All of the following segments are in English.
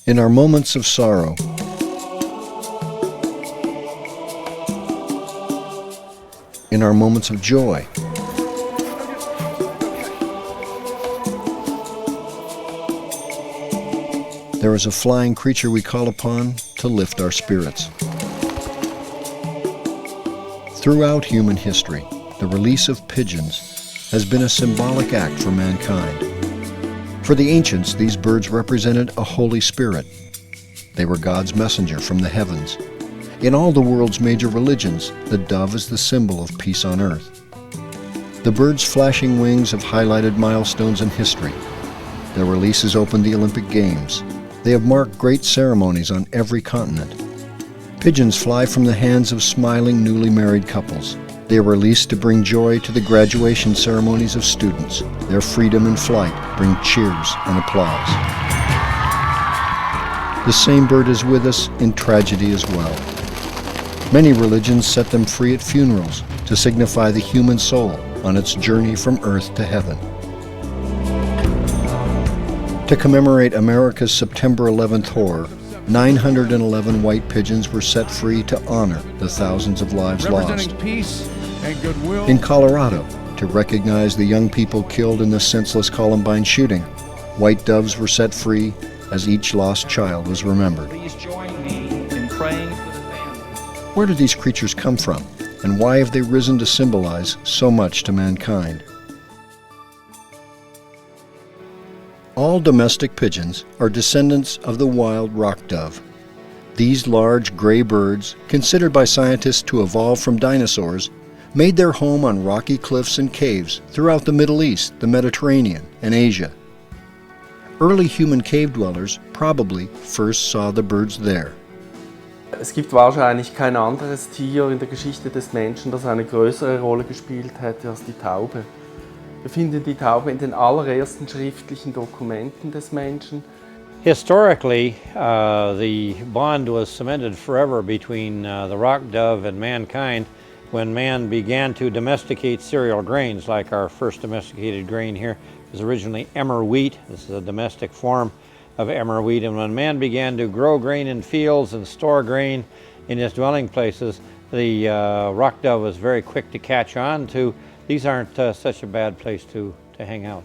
In our moments of sorrow, in our moments of joy, there is a flying creature we call upon to lift our spirits. Throughout human history, the release of pigeons has been a symbolic act for mankind. For the ancients, these birds represented a holy spirit. They were God's messenger from the heavens. In all the world's major religions, the dove is the symbol of peace on earth. The bird's flashing wings have highlighted milestones in history. Their releases opened the Olympic Games. They have marked great ceremonies on every continent. Pigeons fly from the hands of smiling newly married couples. They are released to bring joy to the graduation ceremonies of students. Their freedom in flight bring cheers and applause. The same bird is with us in tragedy as well. Many religions set them free at funerals to signify the human soul on its journey from earth to heaven. To commemorate America's September 11th horror, 911 white pigeons were set free to honor the thousands of lives lost. Peace and goodwill. In Colorado, to recognize the young people killed in the senseless Columbine shooting, white doves were set free as each lost child was remembered. Please join me in praying for the family. Where do these creatures come from, and why have they risen to symbolize so much to mankind? All domestic pigeons are descendants of the wild rock dove. These large gray birds, considered by scientists to evolve from dinosaurs, made their home on rocky cliffs and caves throughout the Middle East, the Mediterranean, and Asia. Early human cave dwellers probably first saw the birds there. Es gibt wahrscheinlich kein anderes Tier in der Geschichte des Menschen, das eine größere Rolle gespielt hätte als die Taube. Wir finden die Taube in den allerersten schriftlichen Dokumenten des Menschen. Historically, the bond was cemented forever between the rock dove and mankind when man began to domesticate cereal grains, like our first domesticated grain here was originally emmer wheat. This is a domestic form of emmer wheat. And when man began to grow grain in fields and store grain in his dwelling places, the rock dove was very quick to catch on to these aren't such a bad place to hang out.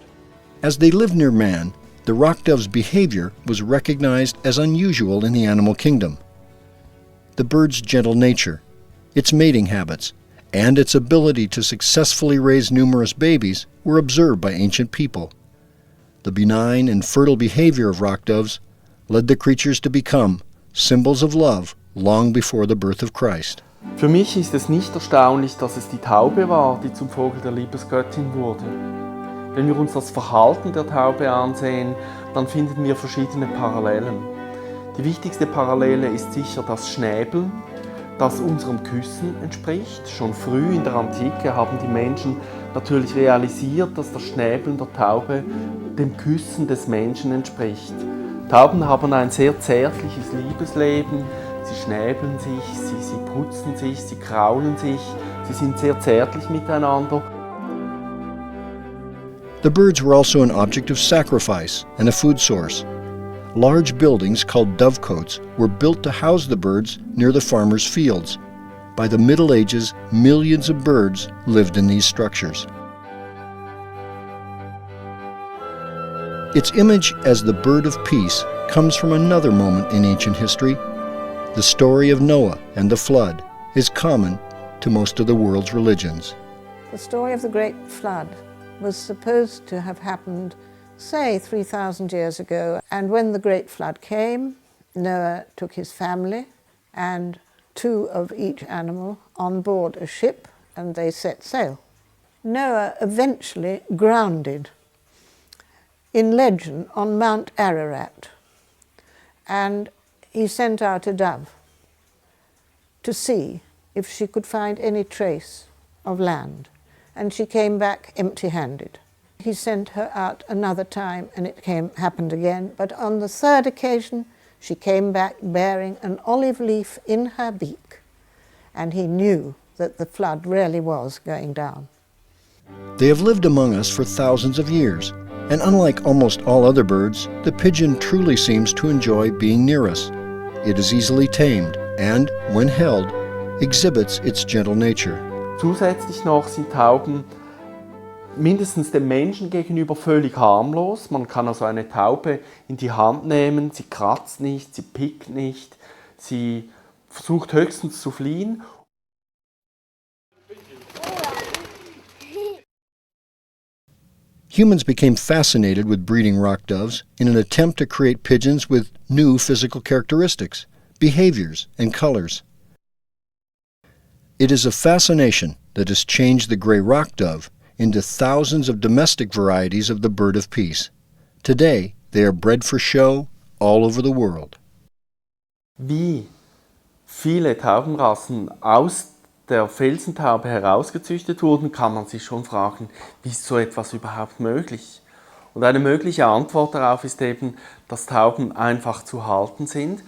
As they lived near man, the rock dove's behavior was recognized as unusual in the animal kingdom. The bird's gentle nature, its mating habits, and its ability to successfully raise numerous babies were observed by ancient people. The benign and fertile behavior of rock doves led the creatures to become symbols of love long before the birth of Christ. Für mich ist es nicht erstaunlich, dass es die Taube war, die zum Vogel der Liebesgöttin wurde. Wenn wir uns das Verhalten der Taube ansehen, dann finden wir verschiedene Parallelen. Die wichtigste Parallele ist sicher das Schnäbeln, das unserem Küssen entspricht. Schon früh in der Antike haben die Menschen natürlich realisiert, dass das Schnäbeln der Taube dem Küssen des Menschen entspricht. Tauben haben ein sehr zärtliches Liebesleben. Sie schnäbeln sich, sie putzen sich, sie kraulen sich, sie sind sehr zärtlich miteinander. The birds were also an object of sacrifice and a food source. Large buildings called dovecotes were built to house the birds near the farmers' fields. By the Middle Ages, millions of birds lived in these structures. Its image as the bird of peace comes from another moment in ancient history. The story of Noah and the flood is common to most of the world's religions. The story of the Great Flood was supposed to have happened, say, 3,000 years ago. And when the Great Flood came, Noah took his family and 2 of each animal on board a ship, and they set sail. Noah eventually grounded in legend on Mount Ararat, and he sent out a dove to see if she could find any trace of land, and she came back empty-handed. He sent her out another time, and it happened again, but on the 3rd occasion she came back bearing an olive leaf in her beak, and he knew that the flood really was going down. They have lived among us for thousands of years, And unlike almost all other birds, the pigeon truly seems to enjoy being near us. It is easily tamed and, when held, exhibits its gentle nature. Zusätzlich noch sind Tauben mindestens dem Menschen gegenüber völlig harmlos. Man kann also eine Taube in die Hand nehmen, sie kratzt nicht, sie pickt nicht, sie versucht höchstens zu fliehen. Humans became fascinated with breeding rock doves in an attempt to create pigeons with new physical characteristics, behaviors, and colors. It is a fascination that has changed the gray rock dove into thousands of domestic varieties of the bird of peace. Today, they are bred for show all over the world. Wie viele Taubenrassen aus der Felsentaube herausgezüchtet wurden, kann man sich schon fragen, wie ist so etwas überhaupt möglich? Und eine mögliche Antwort darauf ist eben, dass Tauben einfach zu halten sind,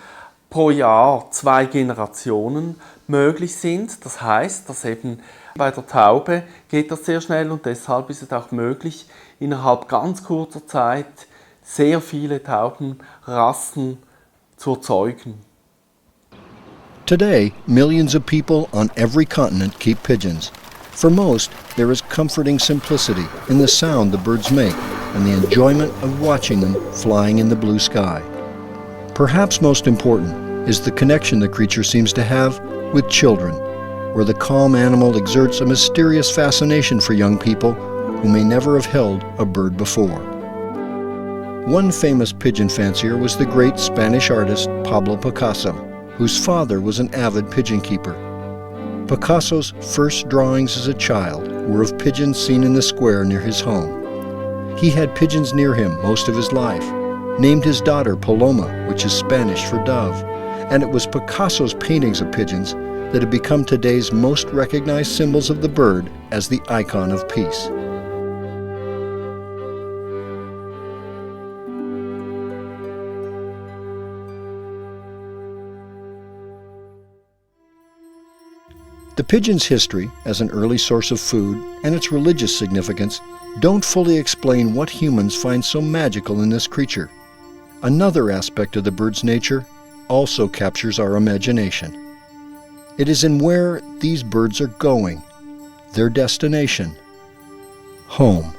pro Jahr 2 Generationen möglich sind. Das heißt, dass eben bei der Taube geht das sehr schnell und deshalb ist es auch möglich, innerhalb ganz kurzer Zeit sehr viele Taubenrassen zu erzeugen. Today, millions of people on every continent keep pigeons. For most, there is comforting simplicity in the sound the birds make and the enjoyment of watching them flying in the blue sky. Perhaps most important is the connection the creature seems to have with children, where the calm animal exerts a mysterious fascination for young people who may never have held a bird before. One famous pigeon fancier was the great Spanish artist Pablo Picasso, whose father was an avid pigeon keeper. Picasso's first drawings as a child were of pigeons seen in the square near his home. He had pigeons near him most of his life, named his daughter Paloma, which is Spanish for dove, and it was Picasso's paintings of pigeons that have become today's most recognized symbols of the bird as the icon of peace. The pigeon's history as an early source of food and its religious significance don't fully explain what humans find so magical in this creature. Another aspect of the bird's nature also captures our imagination. It is in where these birds are going, their destination, home.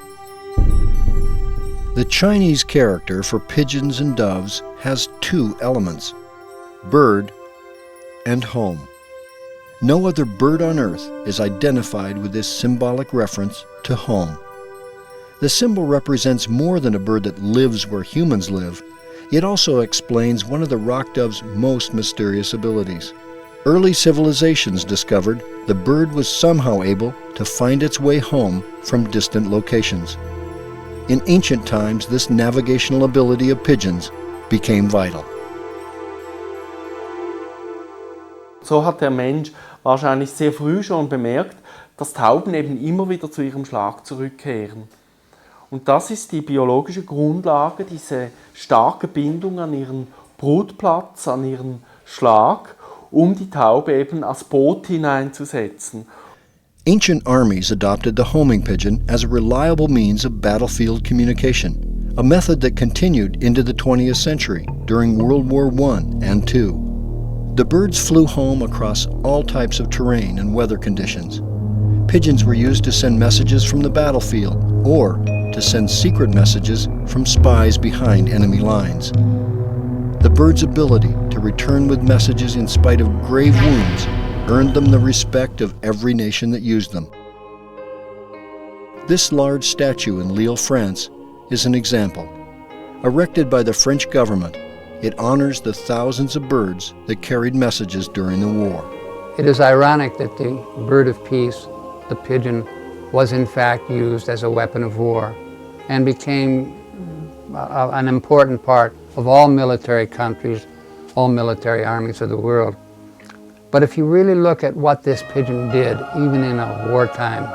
The Chinese character for pigeons and doves has 2 elements, bird and home. No other bird on earth is identified with this symbolic reference to home. The symbol represents more than a bird that lives where humans live. It also explains one of the rock dove's most mysterious abilities. Early civilizations discovered the bird was somehow able to find its way home from distant locations. In ancient times, this navigational ability of pigeons became vital. So hat der Mensch wahrscheinlich sehr früh schon bemerkt, dass Tauben eben immer wieder zu ihrem Schlag zurückkehren. Und das ist die biologische Grundlage, diese starke Bindung an ihren Brutplatz, an ihren Schlag, um die Taube eben als Boot hineinzusetzen. Ancient armies adopted the homing pigeon as a reliable means of battlefield communication, a method that continued into the 20th century during World War I and II. The birds flew home across all types of terrain and weather conditions. Pigeons were used to send messages from the battlefield or to send secret messages from spies behind enemy lines. The bird's ability to return with messages in spite of grave wounds earned them the respect of every nation that used them. This large statue in Lille, France, is an example. Erected by the French government, it honors the thousands of birds that carried messages during the war. It is ironic that the bird of peace, the pigeon, was in fact used as a weapon of war and became an important part of all military countries, all military armies of the world. But if you really look at what this pigeon did, even in a wartime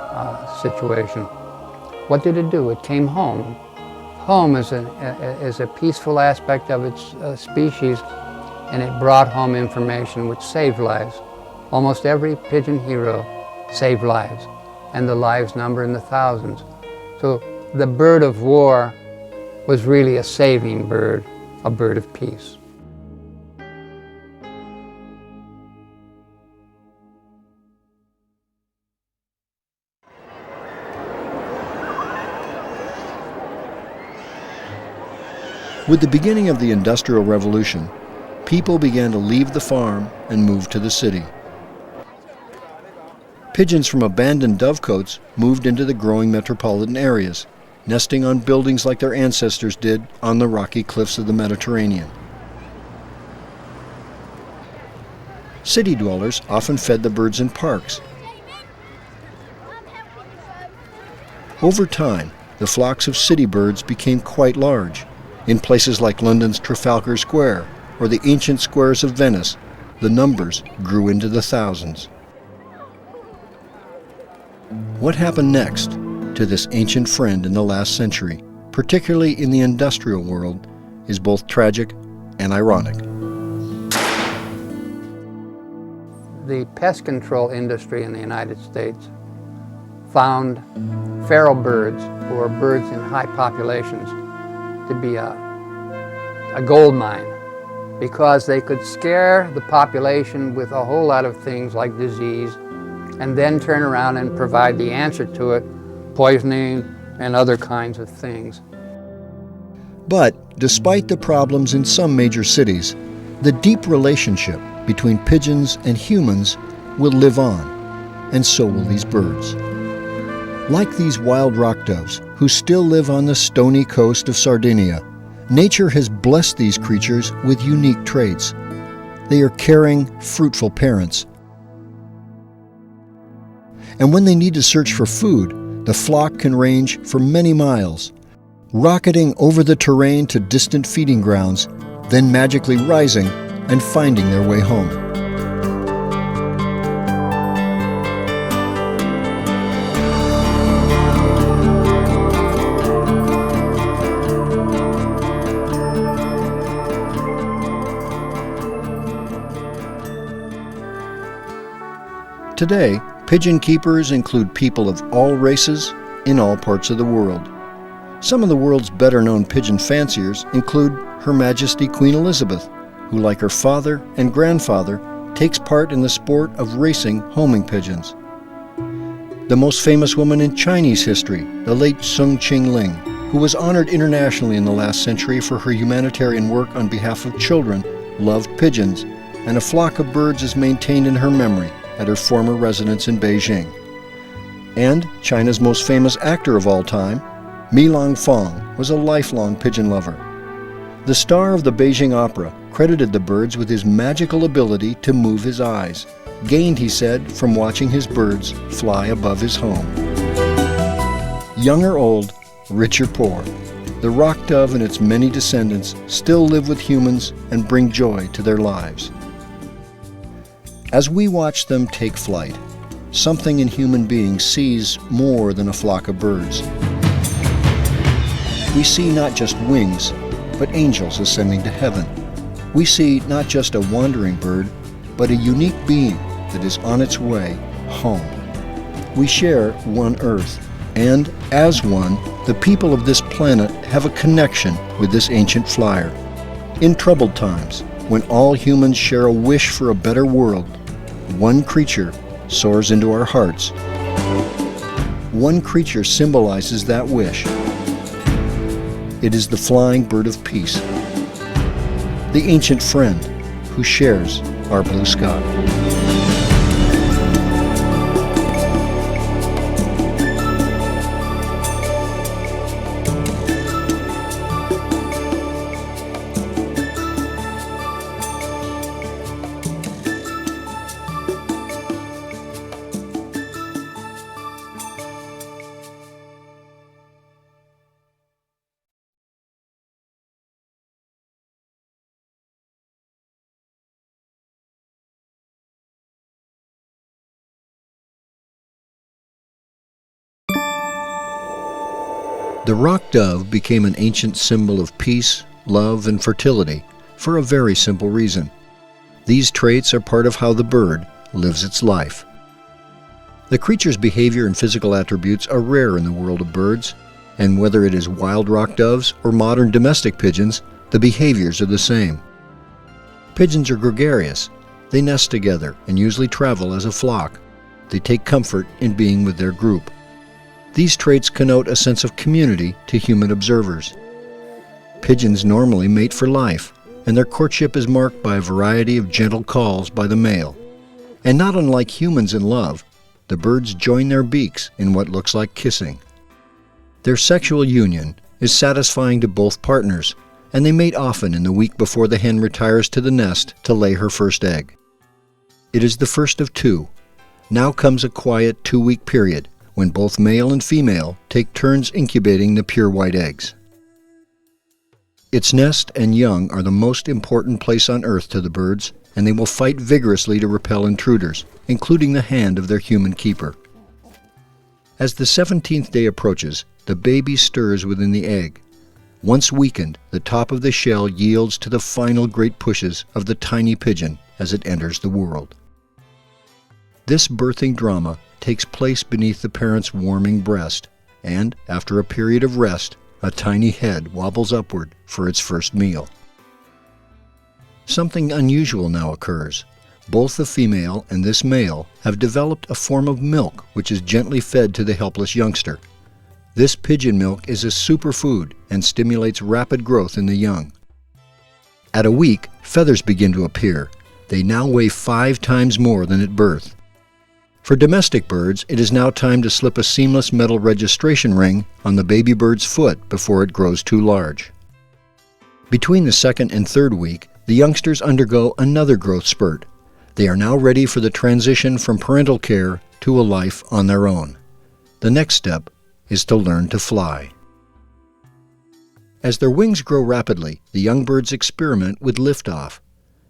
situation, what did it do? It came home. Home is a peaceful aspect of its species, and it brought home information which saved lives. Almost every pigeon hero saved lives, and the lives number in the thousands. So the bird of war was really a saving bird, a bird of peace. With the beginning of the Industrial Revolution, people began to leave the farm and move to the city. Pigeons from abandoned dovecotes moved into the growing metropolitan areas, nesting on buildings like their ancestors did on the rocky cliffs of the Mediterranean. City dwellers often fed the birds in parks. Over time, the flocks of city birds became quite large. In places like London's Trafalgar Square or the ancient squares of Venice, the numbers grew into the thousands. What happened next to this ancient friend in the last century, particularly in the industrial world, is both tragic and ironic. The pest control industry in the United States found feral birds, or birds in high populations, to be a gold mine, because they could scare the population with a whole lot of things like disease and then turn around and provide the answer to it, poisoning and other kinds of things. But despite the problems in some major cities, the deep relationship between pigeons and humans will live on, and so will these birds. Like these wild rock doves, who still live on the stony coast of Sardinia, nature has blessed these creatures with unique traits. They are caring, fruitful parents. And when they need to search for food, the flock can range for many miles, rocketing over the terrain to distant feeding grounds, then magically rising and finding their way home. Today, pigeon keepers include people of all races in all parts of the world. Some of the world's better-known pigeon fanciers include Her Majesty Queen Elizabeth, who, like her father and grandfather, takes part in the sport of racing homing pigeons. The most famous woman in Chinese history, the late Sun Qingling, who was honored internationally in the last century for her humanitarian work on behalf of children, loved pigeons, and a flock of birds is maintained in her memory at her former residence in Beijing. And China's most famous actor of all time, Mi Lang Fong, was a lifelong pigeon lover. The star of the Beijing Opera credited the birds with his magical ability to move his eyes, gained, he said, from watching his birds fly above his home. Young or old, rich or poor, the rock dove and its many descendants still live with humans and bring joy to their lives. As we watch them take flight, something in human beings sees more than a flock of birds. We see not just wings, but angels ascending to heaven. We see not just a wandering bird, but a unique being that is on its way home. We share one earth, and as one, the people of this planet have a connection with this ancient flyer. In troubled times, when all humans share a wish for a better world, one creature soars into our hearts. One creature symbolizes that wish. It is the flying bird of peace, the ancient friend who shares our blue sky. The rock dove became an ancient symbol of peace, love, and fertility for a very simple reason. These traits are part of how the bird lives its life. The creature's behavior and physical attributes are rare in the world of birds, And whether it is wild rock doves or modern domestic pigeons, the behaviors are the same. Pigeons are gregarious. They nest together and usually travel as a flock. They take comfort in being with their group. These traits connote a sense of community to human observers. Pigeons normally mate for life, and their courtship is marked by a variety of gentle calls by the male. And not unlike humans in love, the birds join their beaks in what looks like kissing. Their sexual union is satisfying to both partners, and they mate often in the week before the hen retires to the nest to lay her first egg. It is the first of two. Now comes a quiet 2-week period when both male and female take turns incubating the pure white eggs. Its nest and young are the most important place on earth to the birds, and they will fight vigorously to repel intruders, including the hand of their human keeper. As the 17th day approaches, the baby stirs within the egg. Once weakened, the top of the shell yields to the final great pushes of the tiny pigeon as it enters the world. This birthing drama takes place beneath the parent's warming breast, and after a period of rest, a tiny head wobbles upward for its first meal. Something unusual now occurs. Both the female and this male have developed a form of milk which is gently fed to the helpless youngster. This pigeon milk is a superfood and stimulates rapid growth in the young. At a week, feathers begin to appear. They now weigh 5 times more than at birth. For domestic birds, it is now time to slip a seamless metal registration ring on the baby bird's foot before it grows too large. Between the 2nd and 3rd week, the youngsters undergo another growth spurt. They are now ready for the transition from parental care to a life on their own. The next step is to learn to fly. As their wings grow rapidly, the young birds experiment with liftoff,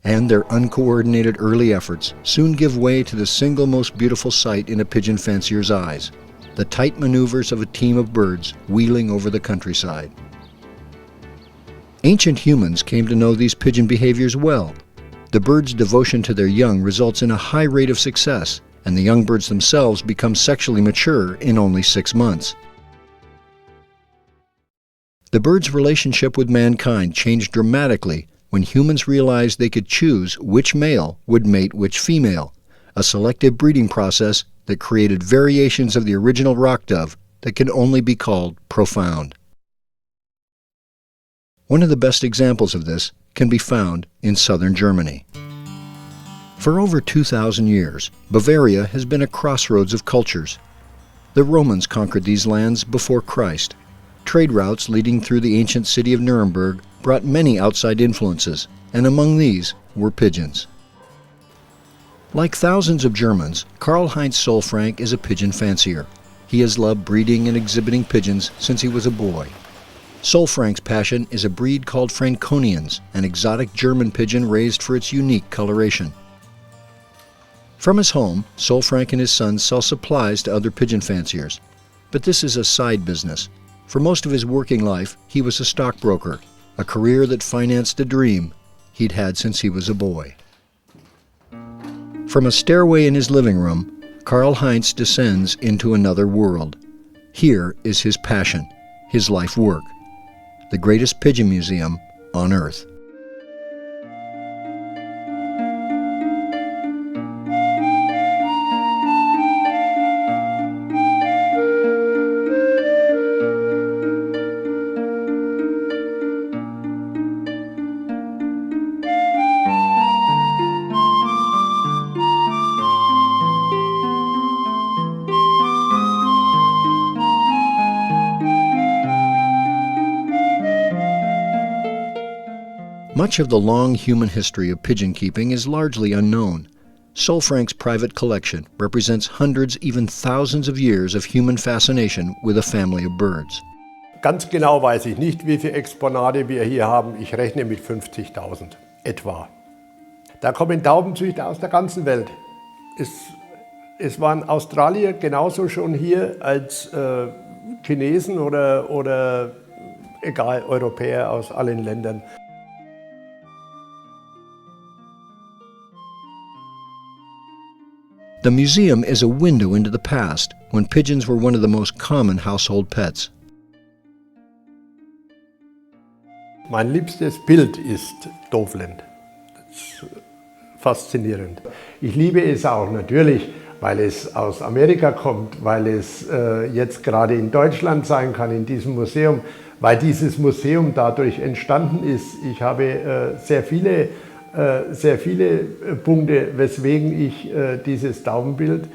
and their uncoordinated early efforts soon give way to the single most beautiful sight in a pigeon fancier's eyes, the tight maneuvers of a team of birds wheeling over the countryside. Ancient humans came to know these pigeon behaviors well. The birds' devotion to their young results in a high rate of success, and the young birds themselves become sexually mature in only 6 months. The birds' relationship with mankind changed dramatically when humans realized they could choose which male would mate which female, a selective breeding process that created variations of the original rock dove that can only be called profound. One of the best examples of this can be found in southern Germany. For over 2,000 years, Bavaria has been a crossroads of cultures. The Romans conquered these lands before Christ. Trade routes leading through the ancient city of Nuremberg brought many outside influences, and among these were pigeons. Like thousands of Germans, Karl-Heinz Solfrank is a pigeon fancier. He has loved breeding and exhibiting pigeons since he was a boy. Solfrank's passion is a breed called Franconians, an exotic German pigeon raised for its unique coloration. From his home, Solfrank and his sons sell supplies to other pigeon fanciers. But this is a side business. For most of his working life, he was a stockbroker, a career that financed a dream he'd had since he was a boy. From a stairway in his living room, Karl-Heinz descends into another world. Here is his passion, his life work, the greatest pigeon museum on earth. Much of the long human history of pigeon keeping is largely unknown. Solfrank's private collection represents hundreds, even thousands of years of human fascination with a family of birds. Ganz genau weiß ich nicht, wie viele Exponate wir hier haben. Ich rechne mit 50.000 etwa. Da kommen Taubenzüchter aus der ganzen Welt. Es waren Australier genauso schon hier als Chinesen oder egal, Europäer aus allen Ländern. The museum is a window into the past, when pigeons were one of the most common household pets. Mein liebstes Bild ist Doveland. Das ist faszinierend. Ich liebe es auch natürlich, weil es aus Amerika kommt, weil es jetzt gerade in Deutschland sein kann, in diesem Museum, weil dieses Museum dadurch entstanden ist. Ich habe sehr viele Punkte, weswegen ich dieses Taubenbild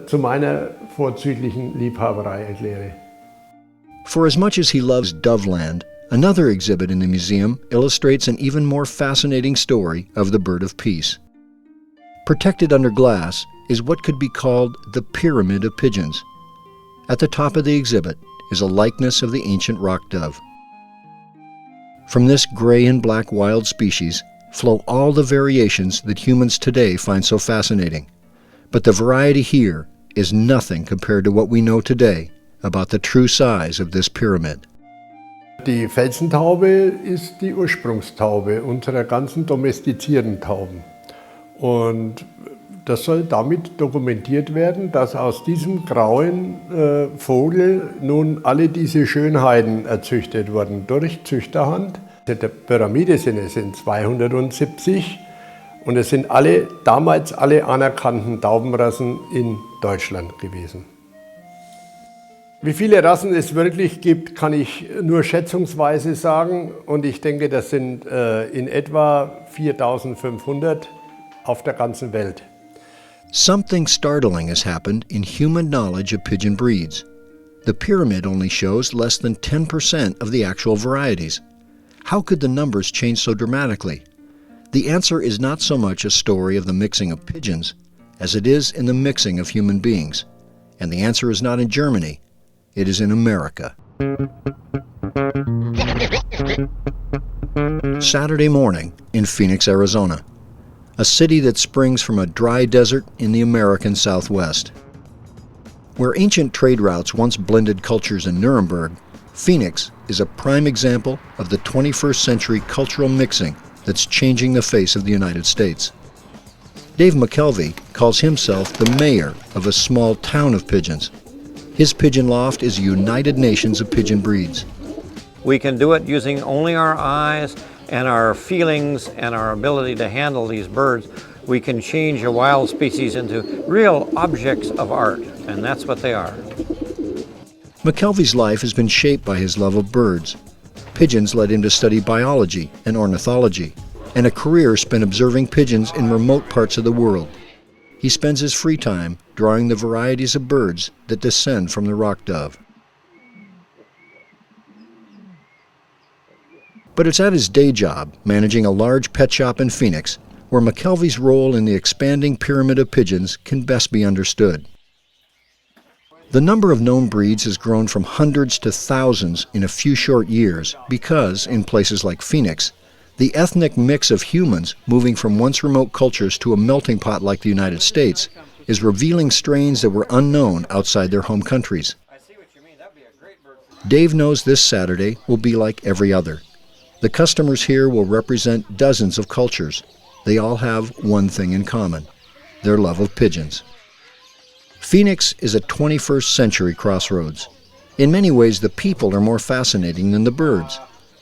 zu meiner vorzüglichen Liebhaberei erkläre. For as much as he loves Doveland, another exhibit in the museum illustrates an even more fascinating story of the bird of peace. Protected under glass is what could be called the Pyramid of Pigeons. At the top of the exhibit is a likeness of the ancient rock dove. From this gray and black wild species flow all the variations that humans today find so fascinating. But the variety here is nothing compared to what we know today about the true size of this pyramid. Die Felsentaube ist die Ursprungstaube unserer ganzen domestizierten Tauben. Und das soll damit dokumentiert werden, dass aus diesem grauen Vogel nun alle diese Schönheiten erzüchtet wurden durch Züchterhand. Der Pyramide sind es 270 und es sind damals alle anerkannten Taubenrassen in Deutschland gewesen. Wie viele Rassen es wirklich gibt, kann ich nur schätzungsweise sagen und ich denke, das sind in etwa 4.500 auf der ganzen Welt. Something startling has happened in human knowledge of pigeon breeds. The pyramid only shows less than 10% of the actual varieties. How could the numbers change so dramatically? The answer is not so much a story of the mixing of pigeons as it is in the mixing of human beings. And the answer is not in Germany, it is in America. Saturday morning in Phoenix, Arizona, a city that springs from a dry desert in the American Southwest. Where ancient trade routes once blended cultures in Nuremberg, Phoenix is a prime example of the 21st century cultural mixing that's changing the face of the United States. Dave McKelvey calls himself the mayor of a small town of pigeons. His pigeon loft is a United Nations of pigeon breeds. We can do it using only our eyes and our feelings and our ability to handle these birds. We can change a wild species into real objects of art, and that's what they are. McKelvey's life has been shaped by his love of birds. Pigeons led him to study biology and ornithology, and a career spent observing pigeons in remote parts of the world. He spends his free time drawing the varieties of birds that descend from the rock dove. But it's at his day job, managing a large pet shop in Phoenix, where McKelvey's role in the expanding pyramid of pigeons can best be understood. The number of known breeds has grown from hundreds to thousands in a few short years because, in places like Phoenix, the ethnic mix of humans moving from once remote cultures to a melting pot like the United States is revealing strains that were unknown outside their home countries. Dave knows this Saturday will be like every other. The customers here will represent dozens of cultures. They all have one thing in common: their love of pigeons. Phoenix is a 21st century crossroads. In many ways, the people are more fascinating than the birds.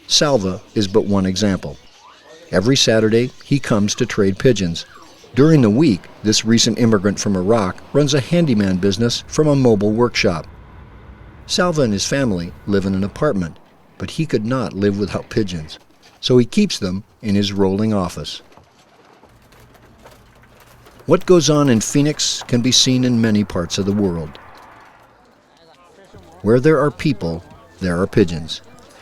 Salva is but one example. Every Saturday, he comes to trade pigeons. During the week, this recent immigrant from Iraq runs a handyman business from a mobile workshop. Salva and his family live in an apartment, but he could not live without pigeons, so he keeps them in his rolling office. What goes on in Phoenix can be seen in many parts of the world. Where there are people, there are pigeons.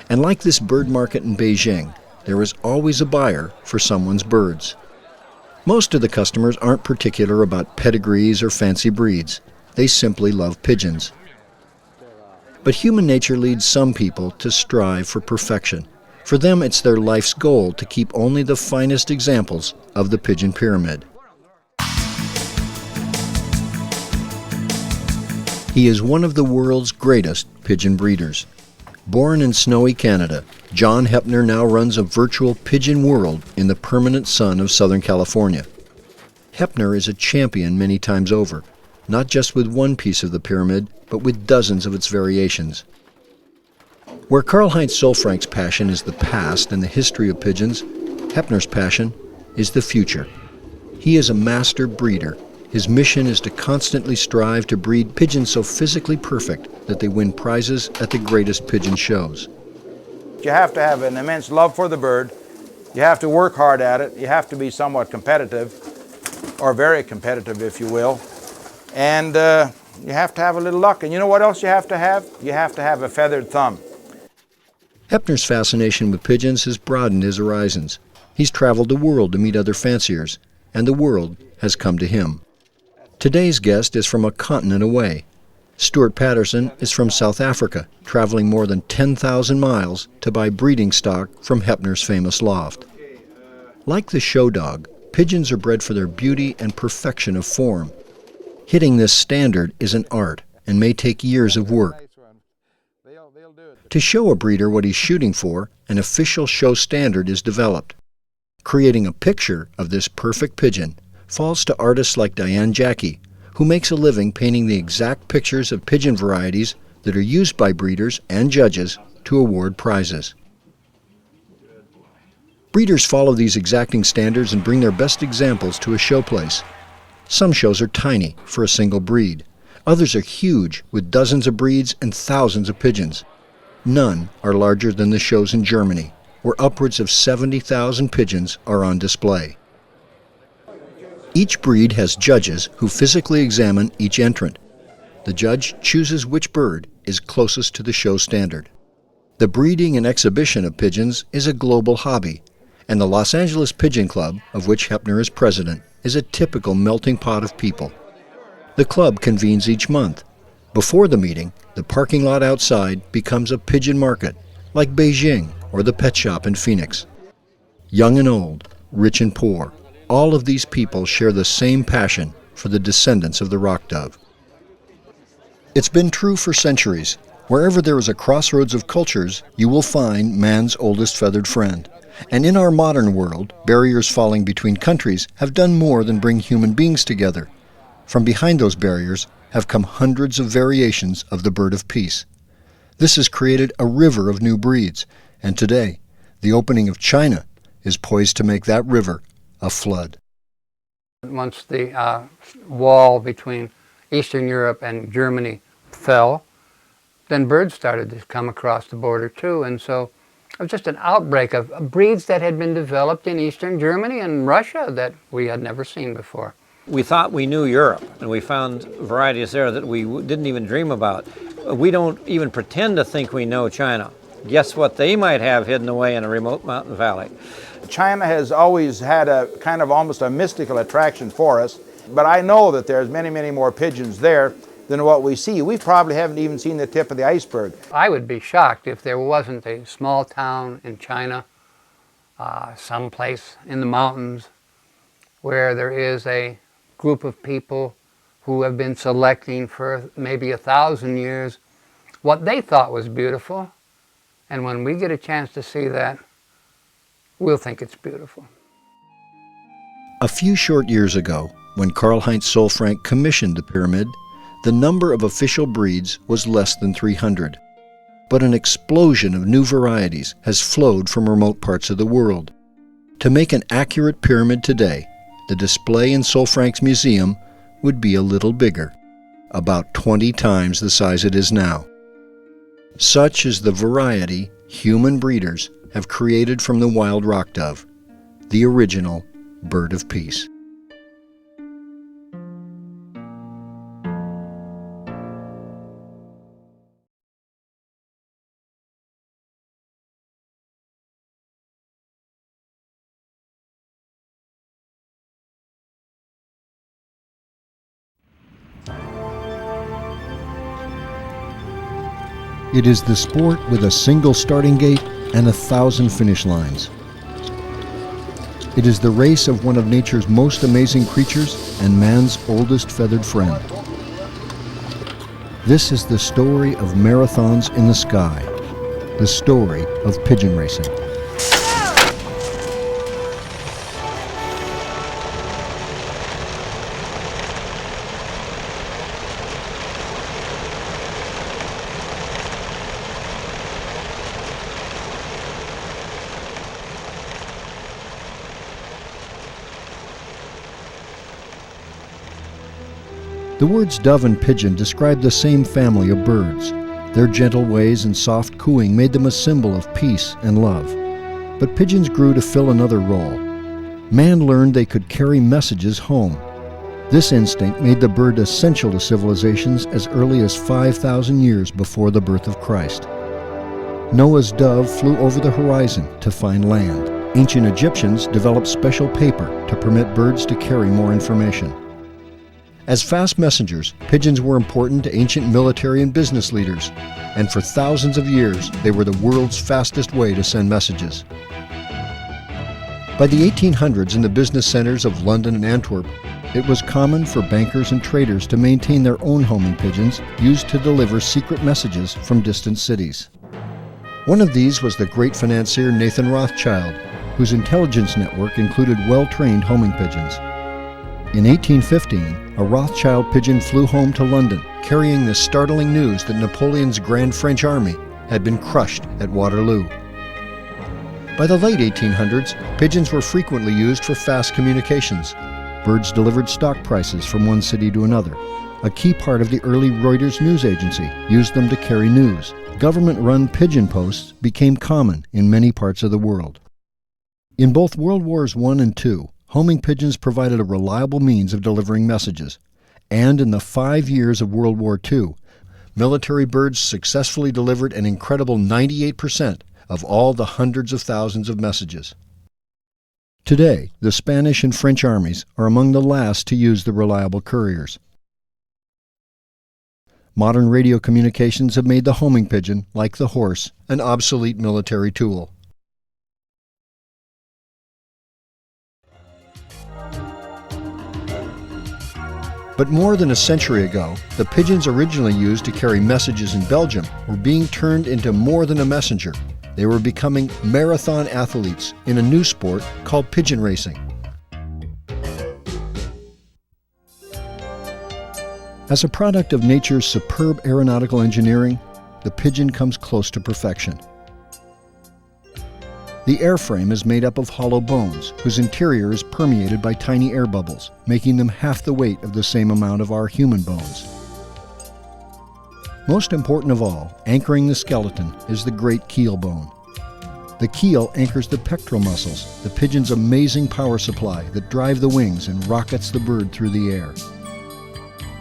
And like this bird market in Beijing, there is always a buyer for someone's birds. Most of the customers aren't particular about pedigrees or fancy breeds. They simply love pigeons. But human nature leads some people to strive for perfection. For them, it's their life's goal to keep only the finest examples of the pigeon pyramid. He is one of the world's greatest pigeon breeders. Born in snowy Canada, John Hepner now runs a virtual pigeon world in the permanent sun of Southern California. Hepner is a champion many times over, not just with one piece of the pyramid, but with dozens of its variations. Where Karl-Heinz Solfrank's passion is the past and the history of pigeons, Heppner's passion is the future. He is a master breeder. His mission is to constantly strive to breed pigeons so physically perfect that they win prizes at the greatest pigeon shows. You have to have an immense love for the bird. You have to work hard at it. You have to be somewhat competitive, or very competitive, if you will. And you have to have a little luck. And you know what else you have to have? You have to have a feathered thumb. Heppner's fascination with pigeons has broadened his horizons. He's traveled the world to meet other fanciers, and the world has come to him. Today's guest is from a continent away. Stuart Patterson is from South Africa, traveling more than 10,000 miles to buy breeding stock from Heppner's famous loft. Like the show dog, pigeons are bred for their beauty and perfection of form. Hitting this standard is an art and may take years of work. To show a breeder what he's shooting for, an official show standard is developed. Creating a picture of this perfect pigeon falls to artists like Diane Jackie, who makes a living painting the exact pictures of pigeon varieties that are used by breeders and judges to award prizes. Breeders follow these exacting standards and bring their best examples to a show place. Some shows are tiny for a single breed. Others are huge with dozens of breeds and thousands of pigeons. None are larger than the shows in Germany, where upwards of 70,000 pigeons are on display. Each breed has judges who physically examine each entrant. The judge chooses which bird is closest to the show standard. The breeding and exhibition of pigeons is a global hobby, and the Los Angeles Pigeon Club, of which Heppner is president, is a typical melting pot of people. The club convenes each month. Before the meeting, the parking lot outside becomes a pigeon market, like Beijing or the pet shop in Phoenix. Young and old, rich and poor, all of these people share the same passion for the descendants of the rock dove. It's been true for centuries. Wherever there is a crossroads of cultures, you will find man's oldest feathered friend. And in our modern world, barriers falling between countries have done more than bring human beings together. From behind those barriers have come hundreds of variations of the bird of peace. This has created a river of new breeds, and today, the opening of China is poised to make that river a flood. Once the wall between Eastern Europe and Germany fell, then birds started to come across the border too, and so it was just an outbreak of breeds that had been developed in Eastern Germany and Russia that we had never seen before. We thought we knew Europe, and we found varieties there that we didn't even dream about. We don't even pretend to think we know China. Guess what they might have hidden away in a remote mountain valley. China has always had a kind of almost a mystical attraction for us, but I know that there's many, many more pigeons there than what we see. We probably haven't even seen the tip of the iceberg. I would be shocked if there wasn't a small town in China, someplace in the mountains, where there is a group of people who have been selecting for maybe 1,000 years what they thought was beautiful, and when we get a chance to see that, we'll think it's beautiful. A few short years ago, when Karl-Heinz Solfrank commissioned the pyramid, the number of official breeds was less than 300. But an explosion of new varieties has flowed from remote parts of the world. To make an accurate pyramid today, the display in Solfrank's museum would be a little bigger, about 20 times the size it is now. Such is the variety human breeders have created from the wild rock dove, the original bird of peace. It is the sport with a single starting gate and 1,000 finish lines. It is the race of one of nature's most amazing creatures and man's oldest feathered friend. This is the story of marathons in the sky, the story of pigeon racing. The words dove and pigeon describe the same family of birds. Their gentle ways and soft cooing made them a symbol of peace and love. But pigeons grew to fill another role. Man learned they could carry messages home. This instinct made the bird essential to civilizations as early as 5,000 years before the birth of Christ. Noah's dove flew over the horizon to find land. Ancient Egyptians developed special paper to permit birds to carry more information. As fast messengers, pigeons were important to ancient military and business leaders, and for thousands of years, they were the world's fastest way to send messages. By the 1800s, in the business centers of London and Antwerp, it was common for bankers and traders to maintain their own homing pigeons used to deliver secret messages from distant cities. One of these was the great financier Nathan Rothschild, whose intelligence network included well-trained homing pigeons. In 1815, a Rothschild pigeon flew home to London, carrying the startling news that Napoleon's Grand French Army had been crushed at Waterloo. By the late 1800s, pigeons were frequently used for fast communications. Birds delivered stock prices from one city to another. A key part of the early Reuters news agency used them to carry news. Government-run pigeon posts became common in many parts of the world. In both World Wars I and II, homing pigeons provided a reliable means of delivering messages. And in the 5 years of World War II, military birds successfully delivered an incredible 98% of all the hundreds of thousands of messages. Today, the Spanish and French armies are among the last to use the reliable couriers. Modern radio communications have made the homing pigeon, like the horse, an obsolete military tool. But more than a century ago, the pigeons originally used to carry messages in Belgium were being turned into more than a messenger. They were becoming marathon athletes in a new sport called pigeon racing. As a product of nature's superb aeronautical engineering, the pigeon comes close to perfection. The airframe is made up of hollow bones, whose interior is permeated by tiny air bubbles, making them half the weight of the same amount of our human bones. Most important of all, anchoring the skeleton, is the great keel bone. The keel anchors the pectoral muscles, the pigeon's amazing power supply that drive the wings and rockets the bird through the air.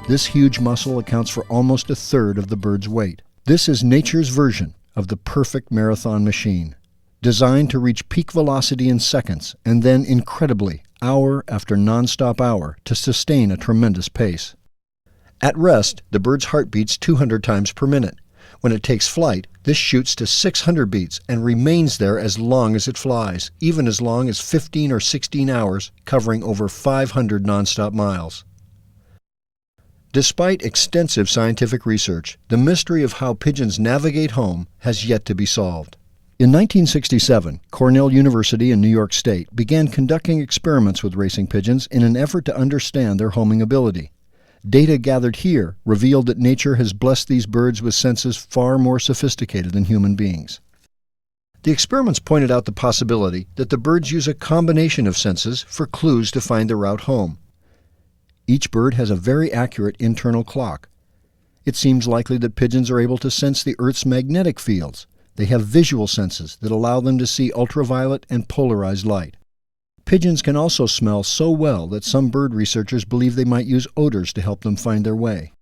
This huge muscle accounts for almost a third of the bird's weight. This is nature's version of the perfect marathon machine, designed to reach peak velocity in seconds and then, incredibly, hour after nonstop hour, to sustain a tremendous pace. At rest, the bird's heart beats 200 times per minute. When it takes flight, this shoots to 600 beats and remains there as long as it flies, even as long as 15 or 16 hours, covering over 500 nonstop miles. Despite extensive scientific research, the mystery of how pigeons navigate home has yet to be solved. In 1967, Cornell University in New York State began conducting experiments with racing pigeons in an effort to understand their homing ability. Data gathered here revealed that nature has blessed these birds with senses far more sophisticated than human beings. The experiments pointed out the possibility that the birds use a combination of senses for clues to find their route home. Each bird has a very accurate internal clock. It seems likely that pigeons are able to sense the Earth's magnetic fields. They have visual senses that allow them to see ultraviolet and polarized light. Pigeons can also smell so well that some bird researchers believe they might use odors to help them find their way.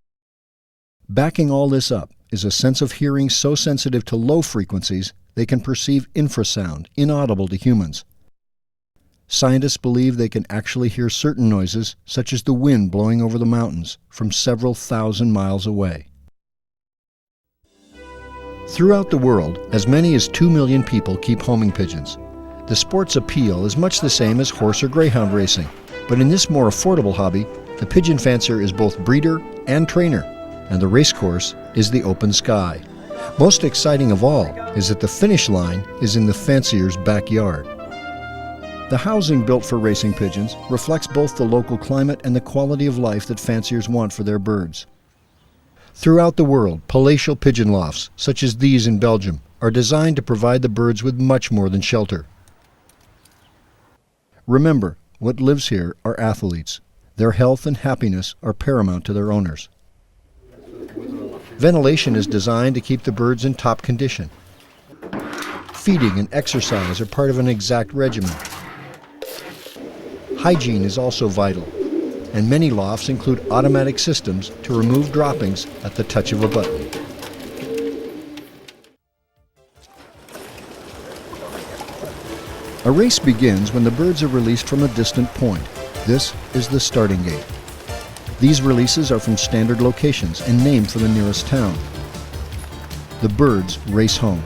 Backing all this up is a sense of hearing so sensitive to low frequencies they can perceive infrasound, inaudible to humans. Scientists believe they can actually hear certain noises, such as the wind blowing over the mountains, from several thousand miles away. Throughout the world, as many as 2 million people keep homing pigeons. The sport's appeal is much the same as horse or greyhound racing, but in this more affordable hobby, the pigeon fancier is both breeder and trainer, and the racecourse is the open sky. Most exciting of all is that the finish line is in the fancier's backyard. The housing built for racing pigeons reflects both the local climate and the quality of life that fanciers want for their birds. Throughout the world, palatial pigeon lofts, such as these in Belgium, are designed to provide the birds with much more than shelter. Remember, what lives here are athletes. Their health and happiness are paramount to their owners. Ventilation is designed to keep the birds in top condition. Feeding and exercise are part of an exact regimen. Hygiene is also vital, and many lofts include automatic systems to remove droppings at the touch of a button. A race begins when the birds are released from a distant point. This is the starting gate. These releases are from standard locations and named for the nearest town. The birds race home.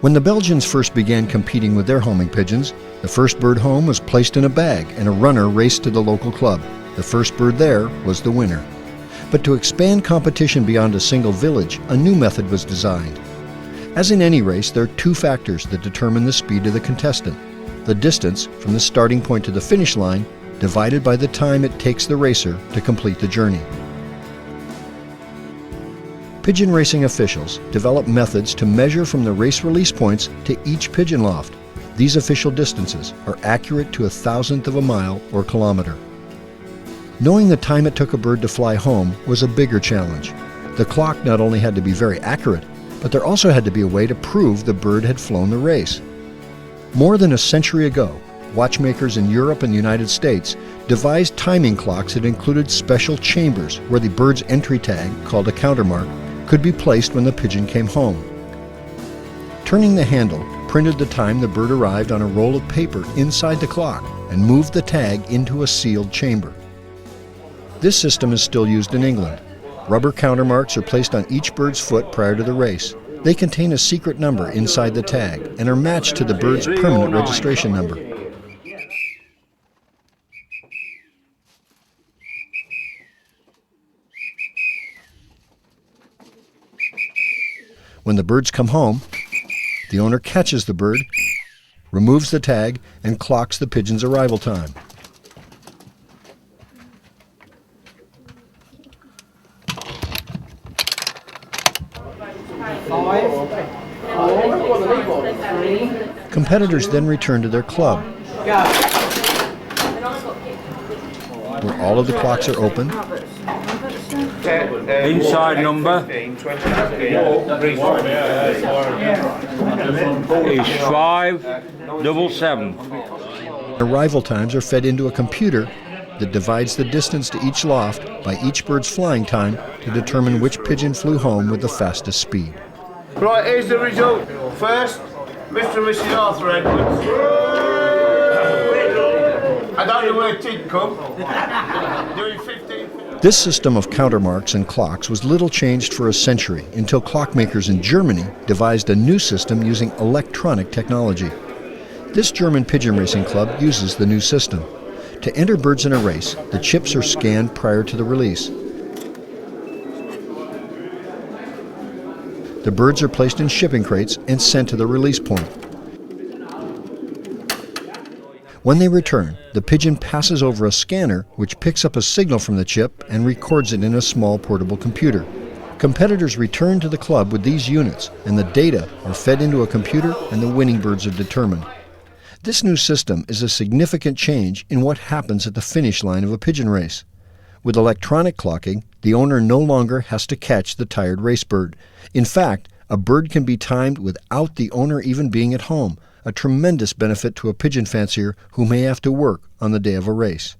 When the Belgians first began competing with their homing pigeons, the first bird home was placed in a bag and a runner raced to the local club. The first bird there was the winner. But to expand competition beyond a single village, a new method was designed. As in any race, there are two factors that determine the speed of the contestant: the distance from the starting point to the finish line divided by the time it takes the racer to complete the journey. Pigeon racing officials develop methods to measure from the race release points to each pigeon loft. These official distances are accurate to 1/1000th of a mile or kilometer. Knowing the time it took a bird to fly home was a bigger challenge. The clock not only had to be very accurate, but there also had to be a way to prove the bird had flown the race. More than a century ago, watchmakers in Europe and the United States devised timing clocks that included special chambers where the bird's entry tag, called a countermark, could be placed when the pigeon came home. Turning the handle printed the time the bird arrived on a roll of paper inside the clock and moved the tag into a sealed chamber. This system is still used in England. Rubber countermarks are placed on each bird's foot prior to the race. They contain a secret number inside the tag and are matched to the bird's permanent registration number. When the birds come home, the owner catches the bird, removes the tag, and clocks the pigeon's arrival time. Competitors then return to their club, where all of the clocks are open. Inside number is 577. Arrival times are fed into a computer that divides the distance to each loft by each bird's flying time to determine which pigeon flew home with the fastest speed. Right, here's the result. First, Mr. and Mrs. Arthur Edwards. I don't know where it did come. Doing 15. This system of countermarks and clocks was little changed for a century until clockmakers in Germany devised a new system using electronic technology. This German pigeon racing club uses the new system. To enter birds in a race, the chips are scanned prior to the release. The birds are placed in shipping crates and sent to the release point. When they return, the pigeon passes over a scanner which picks up a signal from the chip and records it in a small portable computer. Competitors return to the club with these units, and the data are fed into a computer and the winning birds are determined. This new system is a significant change in what happens at the finish line of a pigeon race. With electronic clocking, the owner no longer has to catch the tired race bird. In fact, a bird can be timed without the owner even being at home, a tremendous benefit to a pigeon fancier who may have to work on the day of a race.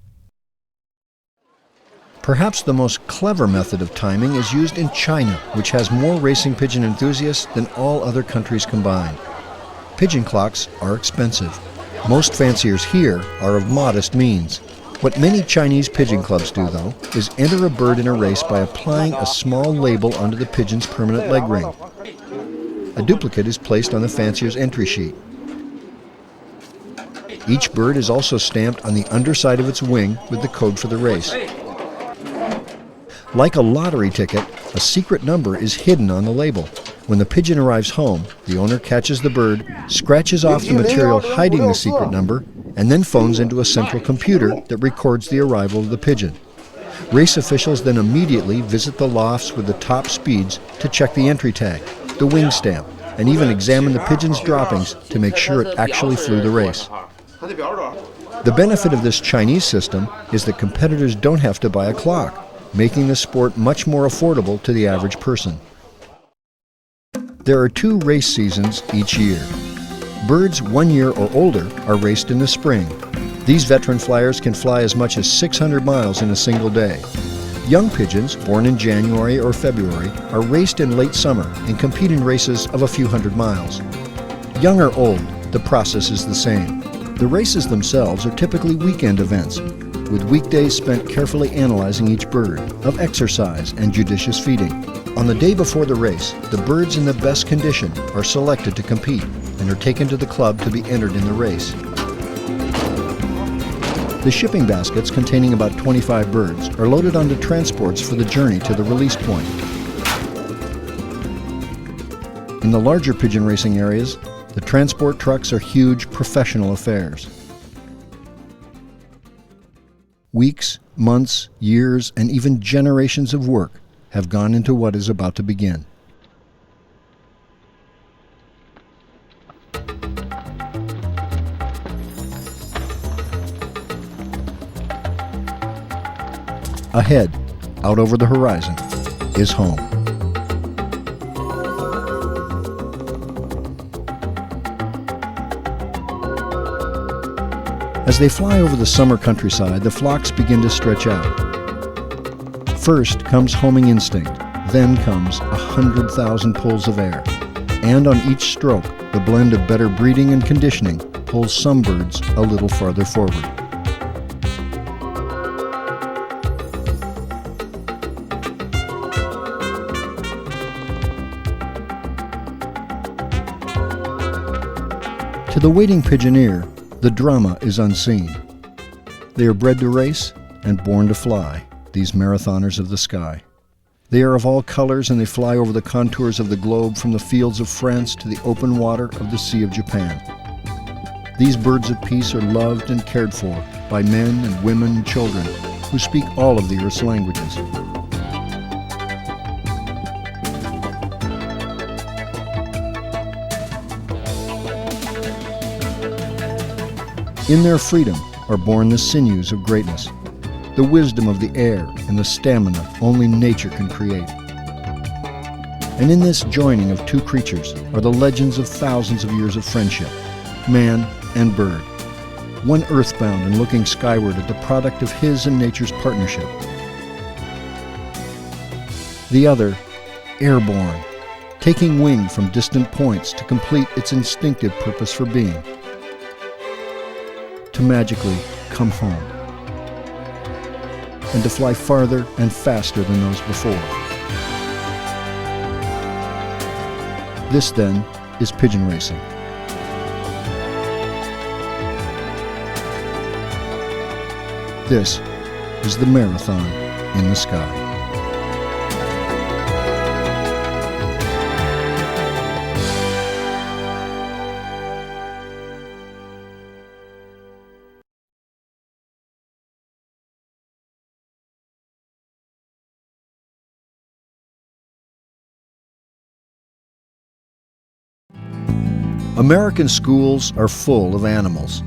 Perhaps the most clever method of timing is used in China, which has more racing pigeon enthusiasts than all other countries combined. Pigeon clocks are expensive. Most fanciers here are of modest means. What many Chinese pigeon clubs do, though, is enter a bird in a race by applying a small label onto the pigeon's permanent leg ring. A duplicate is placed on the fancier's entry sheet. Each bird is also stamped on the underside of its wing with the code for the race. Like a lottery ticket, a secret number is hidden on the label. When the pigeon arrives home, the owner catches the bird, scratches off the material hiding the secret number, and then phones into a central computer that records the arrival of the pigeon. Race officials then immediately visit the lofts with the top speeds to check the entry tag, the wing stamp, and even examine the pigeon's droppings to make sure it actually flew the race. The benefit of this Chinese system is that competitors don't have to buy a clock, making the sport much more affordable to the average person. There are 2 race seasons each year. Birds 1 year or older are raced in the spring. These veteran flyers can fly as much as 600 miles in a single day. Young pigeons, born in January or February, are raced in late summer and compete in races of a few hundred miles. Young or old, the process is the same. The races themselves are typically weekend events, with weekdays spent carefully analyzing each bird, of exercise and judicious feeding. On the day before the race, the birds in the best condition are selected to compete and are taken to the club to be entered in the race. The shipping baskets containing about 25 birds are loaded onto transports for the journey to the release point. In the larger pigeon racing areas, the transport trucks are huge professional affairs. Weeks, months, years, and even generations of work have gone into what is about to begin. Ahead, out over the horizon, is home. As they fly over the summer countryside, the flocks begin to stretch out. First comes homing instinct, then comes 100,000 pulls of air. And on each stroke, the blend of better breeding and conditioning pulls some birds a little farther forward. To the waiting pigeoneer, the drama is unseen. They are bred to race and born to fly, these marathoners of the sky. They are of all colors and they fly over the contours of the globe from the fields of France to the open water of the Sea of Japan. These birds of peace are loved and cared for by men and women and children who speak all of the Earth's languages. In their freedom are born the sinews of greatness, the wisdom of the air and the stamina only nature can create. And in this joining of 2 creatures are the legends of thousands of years of friendship, man and bird, one earthbound and looking skyward at the product of his and nature's partnership. The other, airborne, taking wing from distant points to complete its instinctive purpose for being, to magically come home, and to fly farther and faster than those before. This, then, is pigeon racing. This is the marathon in the sky. American schools are full of animals.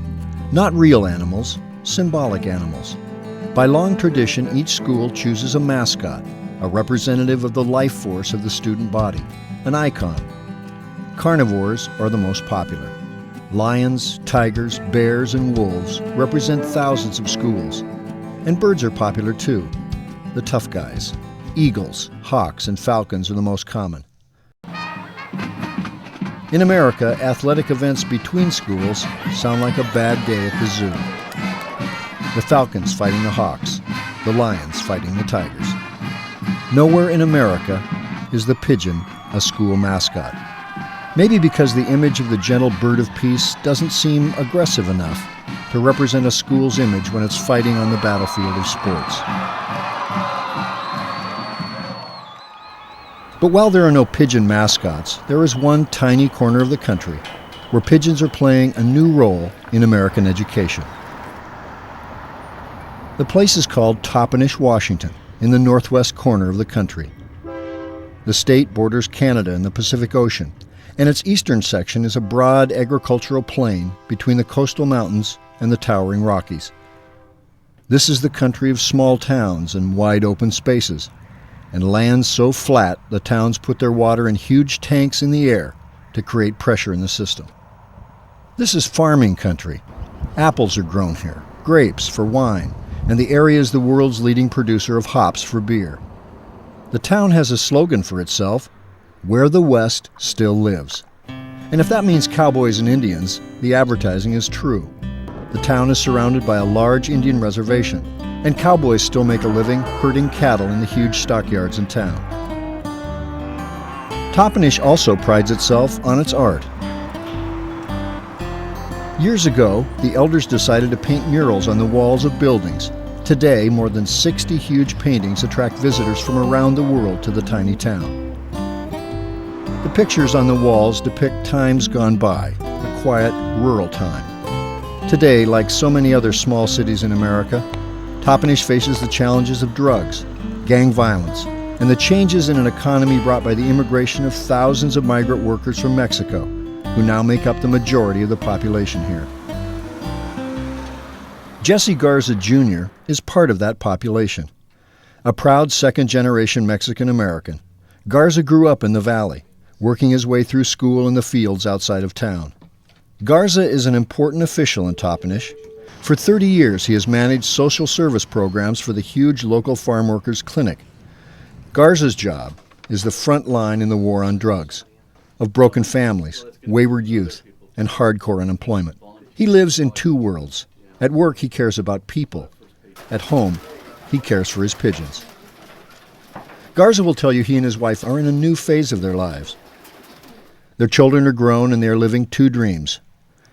Not real animals, symbolic animals. By long tradition, each school chooses a mascot, a representative of the life force of the student body, an icon. Carnivores are the most popular. Lions, tigers, bears, and wolves represent thousands of schools. And birds are popular too. The tough guys. Eagles, hawks, and falcons are the most common. In America, athletic events between schools sound like a bad day at the zoo. The falcons fighting the hawks, the lions fighting the tigers. Nowhere in America is the pigeon a school mascot. Maybe because the image of the gentle bird of peace doesn't seem aggressive enough to represent a school's image when it's fighting on the battlefield of sports. But while there are no pigeon mascots, there is one tiny corner of the country where pigeons are playing a new role in American education. The place is called Toppenish, Washington, in the northwest corner of the country. The state borders Canada and the Pacific Ocean, and its eastern section is a broad agricultural plain between the coastal mountains and the towering Rockies. This is the country of small towns and wide open spaces, and land so flat the towns put their water in huge tanks in the air to create pressure in the system. This is farming country. Apples are grown here, grapes for wine, and the area is the world's leading producer of hops for beer. The town has a slogan for itself, "Where the West still lives." And if that means cowboys and Indians, the advertising is true. The town is surrounded by a large Indian reservation, and cowboys still make a living herding cattle in the huge stockyards in town. Toppenish also prides itself on its art. Years ago, the elders decided to paint murals on the walls of buildings. Today, more than 60 huge paintings attract visitors from around the world to the tiny town. The pictures on the walls depict times gone by, a quiet, rural time. Today, like so many other small cities in America, Toppenish faces the challenges of drugs, gang violence, and the changes in an economy brought by the immigration of thousands of migrant workers from Mexico, who now make up the majority of the population here. Jesse Garza Jr. is part of that population. A proud second-generation Mexican-American, Garza grew up in the valley, working his way through school in the fields outside of town. Garza is an important official in Toppenish. For 30 years, he has managed social service programs for the huge local farm workers clinic. Garza's job is the front line in the war on drugs, of broken families, wayward youth, and hardcore unemployment. He lives in two worlds. At work, he cares about people. At home, he cares for his pigeons. Garza will tell you he and his wife are in a new phase of their lives. Their children are grown and they are living two dreams.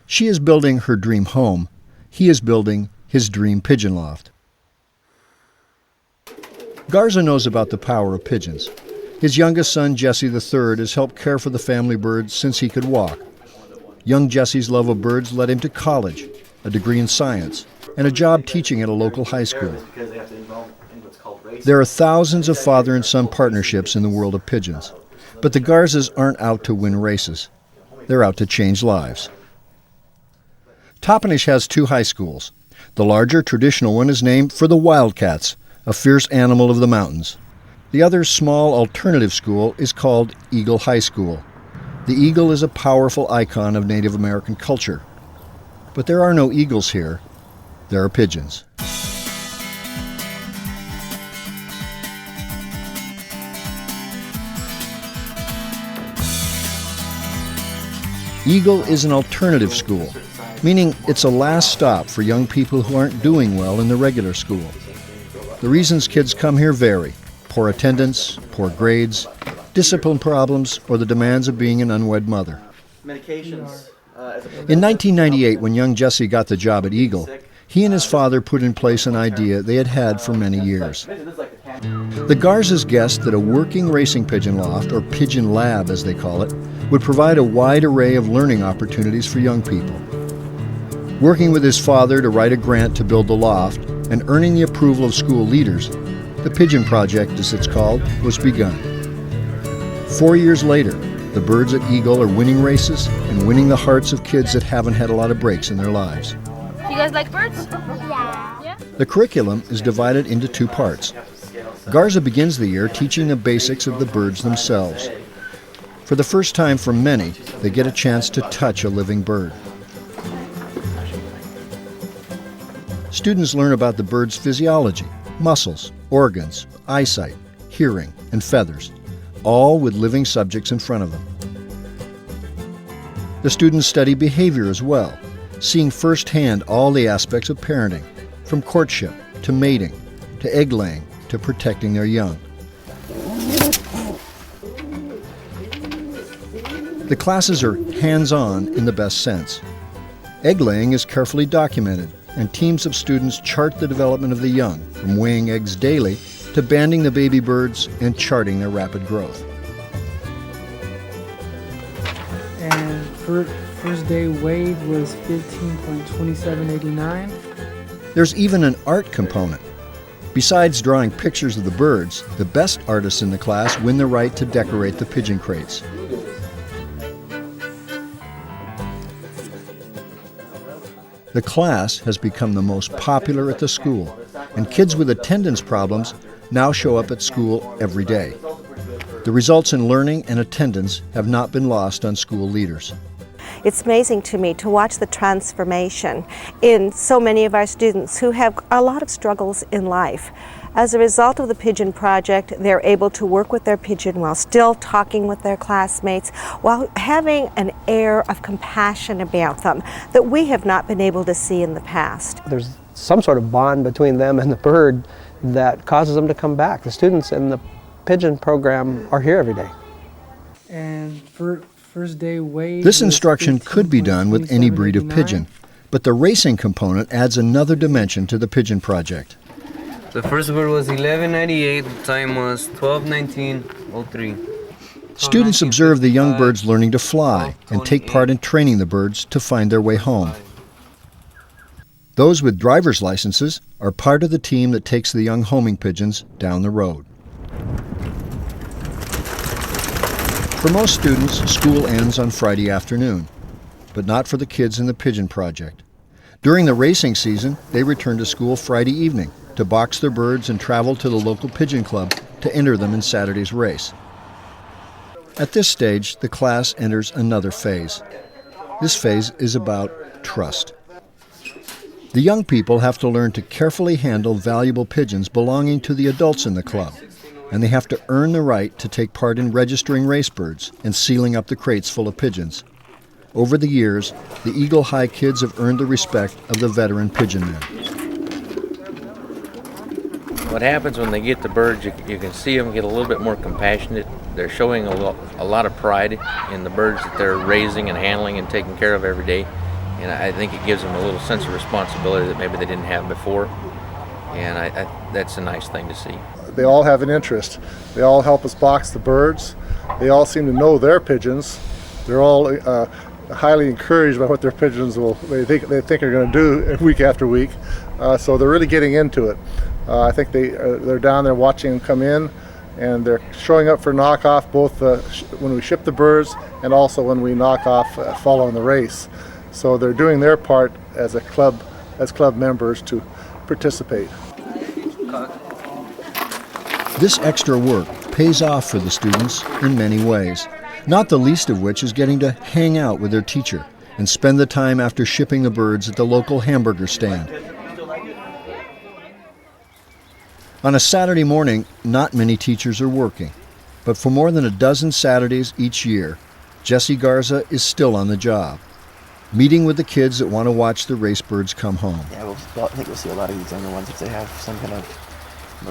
She is building her dream home. He is building his dream pigeon loft. Garza knows about the power of pigeons. His youngest son, Jesse III, has helped care for the family birds since he could walk. Young Jesse's love of birds led him to college, a degree in science, and a job teaching at a local high school. There are thousands of father and son partnerships in the world of pigeons, but the Garzas aren't out to win races. They're out to change lives. Toppenish has two high schools. The larger, traditional one is named for the Wildcats, a fierce animal of the mountains. The other small alternative school is called Eagle High School. The eagle is a powerful icon of Native American culture. But there are no eagles here. There are pigeons. Eagle is an alternative school, meaning it's a last stop for young people who aren't doing well in the regular school. The reasons kids come here vary: poor attendance, poor grades, discipline problems, or the demands of being an unwed mother. In 1998, when young Jesse got the job at Eagle, he and his father put in place an idea they had had for many years. The Garzas guessed that a working racing pigeon loft, or pigeon lab as they call it, would provide a wide array of learning opportunities for young people. Working with his father to write a grant to build the loft and earning the approval of school leaders, the Pigeon Project, as it's called, was begun. 4 years later, the birds at Eagle are winning races and winning the hearts of kids that haven't had a lot of breaks in their lives. You guys like birds? Yeah. The curriculum is divided into two parts. Garza begins the year teaching the basics of the birds themselves. For the first time for many, they get a chance to touch a living bird. Students learn about the bird's physiology, muscles, organs, eyesight, hearing, and feathers, all with living subjects in front of them. The students study behavior as well, seeing firsthand all the aspects of parenting, from courtship to mating to egg laying to protecting their young. The classes are hands-on in the best sense. Egg laying is carefully documented, and teams of students chart the development of the young, from weighing eggs daily to banding the baby birds and charting their rapid growth. And first day weighed was 15.2789. There's even an art component. Besides drawing pictures of the birds, the best artists in the class win the right to decorate the pigeon crates. The class has become the most popular at the school, and kids with attendance problems now show up at school every day. The results in learning and attendance have not been lost on school leaders. It's amazing to me to watch the transformation in so many of our students who have a lot of struggles in life. As a result of the Pigeon Project, they're able to work with their pigeon while still talking with their classmates, while having an air of compassion about them that we have not been able to see in the past. There's some sort of bond between them and the bird that causes them to come back. The students in the Pigeon program are here every day. And first day weighed. This instruction could be done with any breed of pigeon, but the racing component adds another dimension to the Pigeon Project. The first bird was 11:98, the time was 12:19:03. Students observe the young birds learning to fly and take part in training the birds to find their way home. Those with driver's licenses are part of the team that takes the young homing pigeons down the road. For most students, school ends on Friday afternoon, but not for the kids in the Pigeon Project. During the racing season, they return to school Friday evening to box their birds and travel to the local pigeon club to enter them in Saturday's race. At this stage, the class enters another phase. This phase is about trust. The young people have to learn to carefully handle valuable pigeons belonging to the adults in the club, and they have to earn the right to take part in registering race birds and sealing up the crates full of pigeons. Over the years, the Eagle High kids have earned the respect of the veteran pigeon men. What happens when they get the birds, you can see them get a little bit more compassionate. They're showing a lot of pride in the birds that they're raising and handling and taking care of every day. And I think it gives them a little sense of responsibility that maybe they didn't have before. And that's a nice thing to see. They all have an interest. They all help us box the birds. They all seem to know their pigeons. They're all highly encouraged by what their pigeons they think are going to do week after week. So they're really getting into it. I think they're down there watching them come in, and they're showing up for knockoff both when we ship the birds and also when we knock off following the race. So they're doing their part as club members to participate. This extra work pays off for the students in many ways, not the least of which is getting to hang out with their teacher and spend the time after shipping the birds at the local hamburger stand. On a Saturday morning, not many teachers are working, but for more than a dozen Saturdays each year, Jessie Garza is still on the job, meeting with the kids that want to watch the race birds come home. Yeah, I think we'll see a lot of these younger ones if they have some kind of...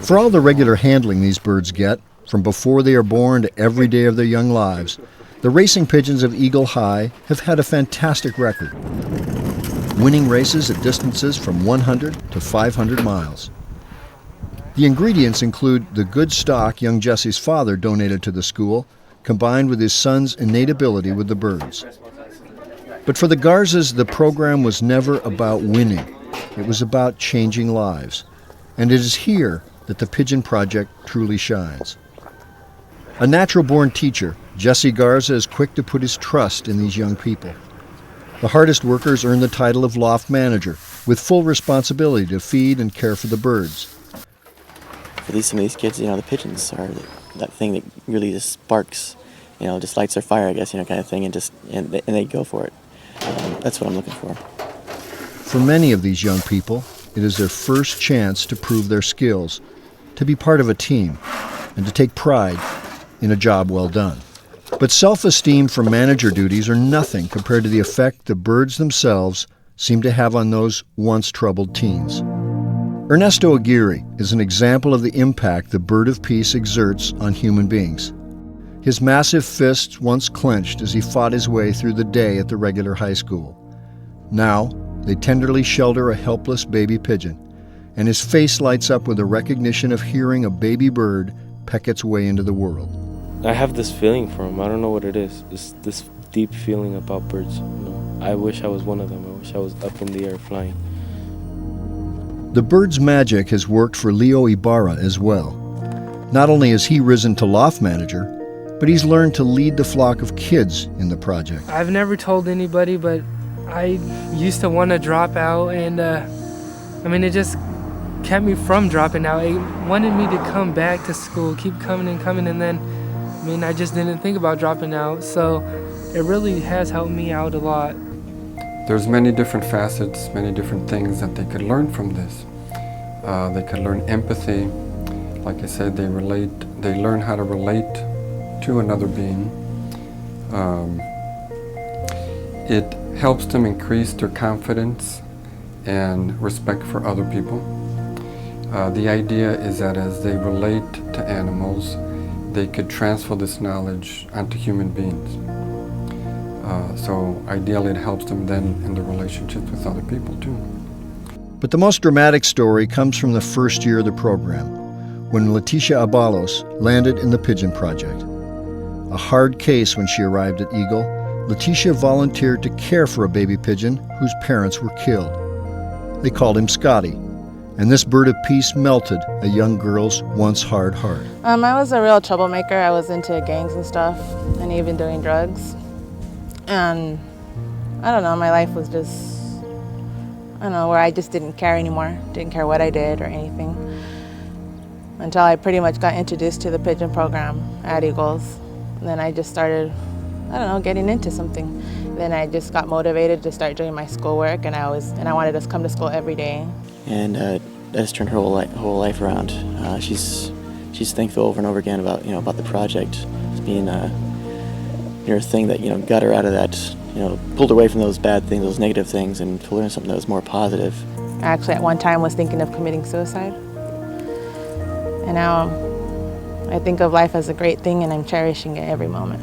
For all the regular handling these birds get, from before they are born to every day of their young lives, the racing pigeons of Eagle High have had a fantastic record, winning races at distances from 100 to 500 miles. The ingredients include the good stock young Jessie's father donated to the school, combined with his son's innate ability with the birds. But for the Garzas, the program was never about winning. It was about changing lives. And it is here that the Pigeon Project truly shines. A natural-born teacher, Jessie Garza is quick to put his trust in these young people. The hardest workers earn the title of loft manager, with full responsibility to feed and care for the birds. For some of these kids, the pigeons are that thing that really just sparks, just lights their fire, I guess, kind of thing, and they go for it. That's what I'm looking for. For many of these young people, it is their first chance to prove their skills, to be part of a team, and to take pride in a job well done. But self-esteem for manager duties are nothing compared to the effect the birds themselves seem to have on those once troubled teens. Ernesto Aguirre is an example of the impact the bird of peace exerts on human beings. His massive fists once clenched as he fought his way through the day at the regular high school. Now, they tenderly shelter a helpless baby pigeon, and his face lights up with the recognition of hearing a baby bird peck its way into the world. I have this feeling for him. I don't know what it is. It's this deep feeling about birds. You know, I wish I was one of them. I wish I was up in the air flying. The bird's magic has worked for Leo Ibarra as well. Not only has he risen to loft manager, but he's learned to lead the flock of kids in the project. I've never told anybody, but I used to want to drop out, and it just kept me from dropping out. It wanted me to come back to school, keep coming, and then, I just didn't think about dropping out, so it really has helped me out a lot. There's many different facets, many different things that they could learn from this. They could learn empathy. Like I said, they learn how to relate to another being. It helps them increase their confidence and respect for other people. The idea is that as they relate to animals, they could transfer this knowledge onto human beings. So ideally it helps them then in their relationships with other people too. But the most dramatic story comes from the first year of the program, when Leticia Abalos landed in the Pigeon Project. A hard case when she arrived at Eagle, Leticia volunteered to care for a baby pigeon whose parents were killed. They called him Scotty, and this bird of peace melted a young girl's once hard heart. I was a real troublemaker. I was into gangs and stuff, and even doing drugs. And I don't know, my life was just, where I just didn't care anymore. Didn't care what I did or anything. Until I pretty much got introduced to the pigeon program at Eagles. And then I just started, getting into something. Then I just got motivated to start doing my schoolwork, and I wanted to come to school every day. And that has turned her whole life around. She's thankful over and over again about the project being a thing that got her out of that, pulled her away from those bad things, those negative things, and told her something that was more positive. I actually at one time was thinking of committing suicide, and now I think of life as a great thing, and I'm cherishing it every moment.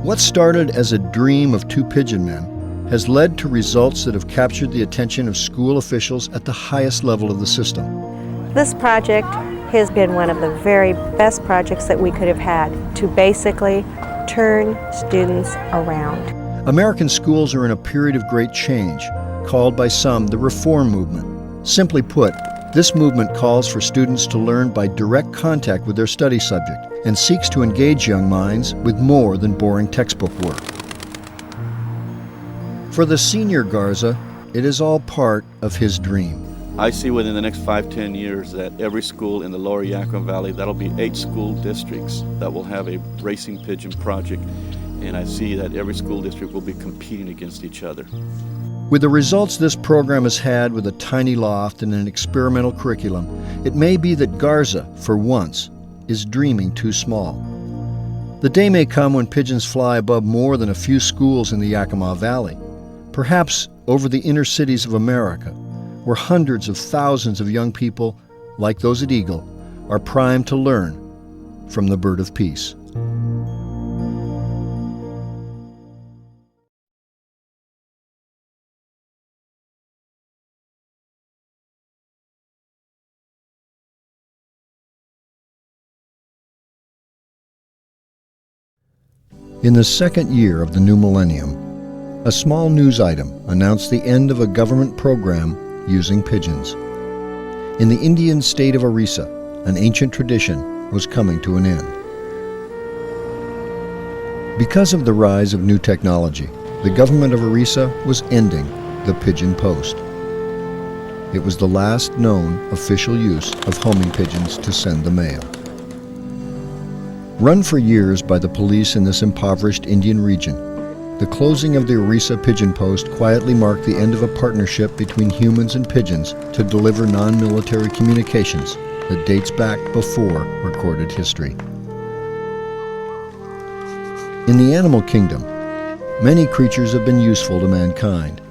What started as a dream of two pigeon men has led to results that have captured the attention of school officials at the highest level of the system. This project has been one of the very best projects that we could have had to basically turn students around. American schools are in a period of great change, called by some the reform movement. Simply put, this movement calls for students to learn by direct contact with their study subject and seeks to engage young minds with more than boring textbook work. For the senior Garza, it is all part of his dream. I see within the next 5-10 years that every school in the lower Yakima Valley, that'll be 8 school districts that will have a racing pigeon project. And I see that every school district will be competing against each other. With the results this program has had with a tiny loft and an experimental curriculum, it may be that Garza, for once, is dreaming too small. The day may come when pigeons fly above more than a few schools in the Yakima Valley, perhaps over the inner cities of America, where hundreds of thousands of young people, like those at Eagle, are primed to learn from the bird of peace. In the second year of the new millennium, a small news item announced the end of a government program using pigeons. In the Indian state of Orissa, an ancient tradition was coming to an end. Because of the rise of new technology, the government of Orissa was ending the pigeon post. It was the last known official use of homing pigeons to send the mail. Run for years by the police in this impoverished Indian region, the closing of the Orissa Pigeon Post quietly marked the end of a partnership between humans and pigeons to deliver non-military communications that dates back before recorded history. In the animal kingdom, many creatures have been useful to mankind.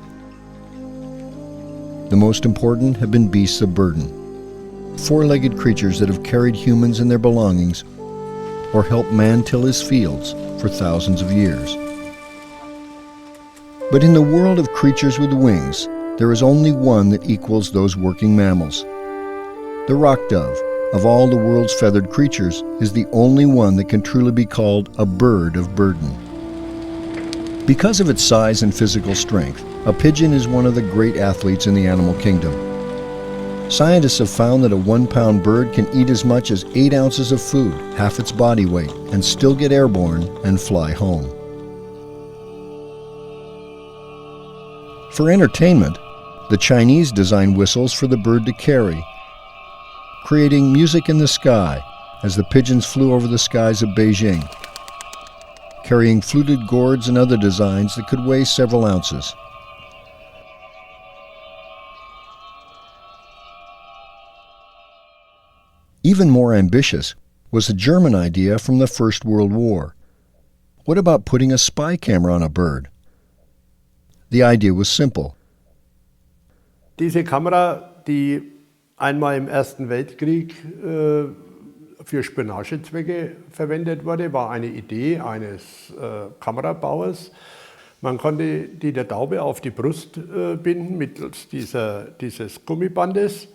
The most important have been beasts of burden, four-legged creatures that have carried humans and their belongings or helped man till his fields for thousands of years. But in the world of creatures with wings, there is only one that equals those working mammals. The rock dove, of all the world's feathered creatures, is the only one that can truly be called a bird of burden. Because of its size and physical strength, a pigeon is one of the great athletes in the animal kingdom. Scientists have found that a 1-pound bird can eat as much as 8 ounces of food, half its body weight, and still get airborne and fly home. For entertainment, the Chinese designed whistles for the bird to carry, creating music in the sky as the pigeons flew over the skies of Beijing, carrying fluted gourds and other designs that could weigh several ounces. Even more ambitious was the German idea from the First World War. What about putting a spy camera on a bird? The idea was simple. Diese Kamera, die einmal im Ersten Weltkrieg für Spionagezwecke verwendet wurde, war eine Idee eines Kamerabauers. Man konnte die der Taube auf die Brust binden mittels dieses Gummibandes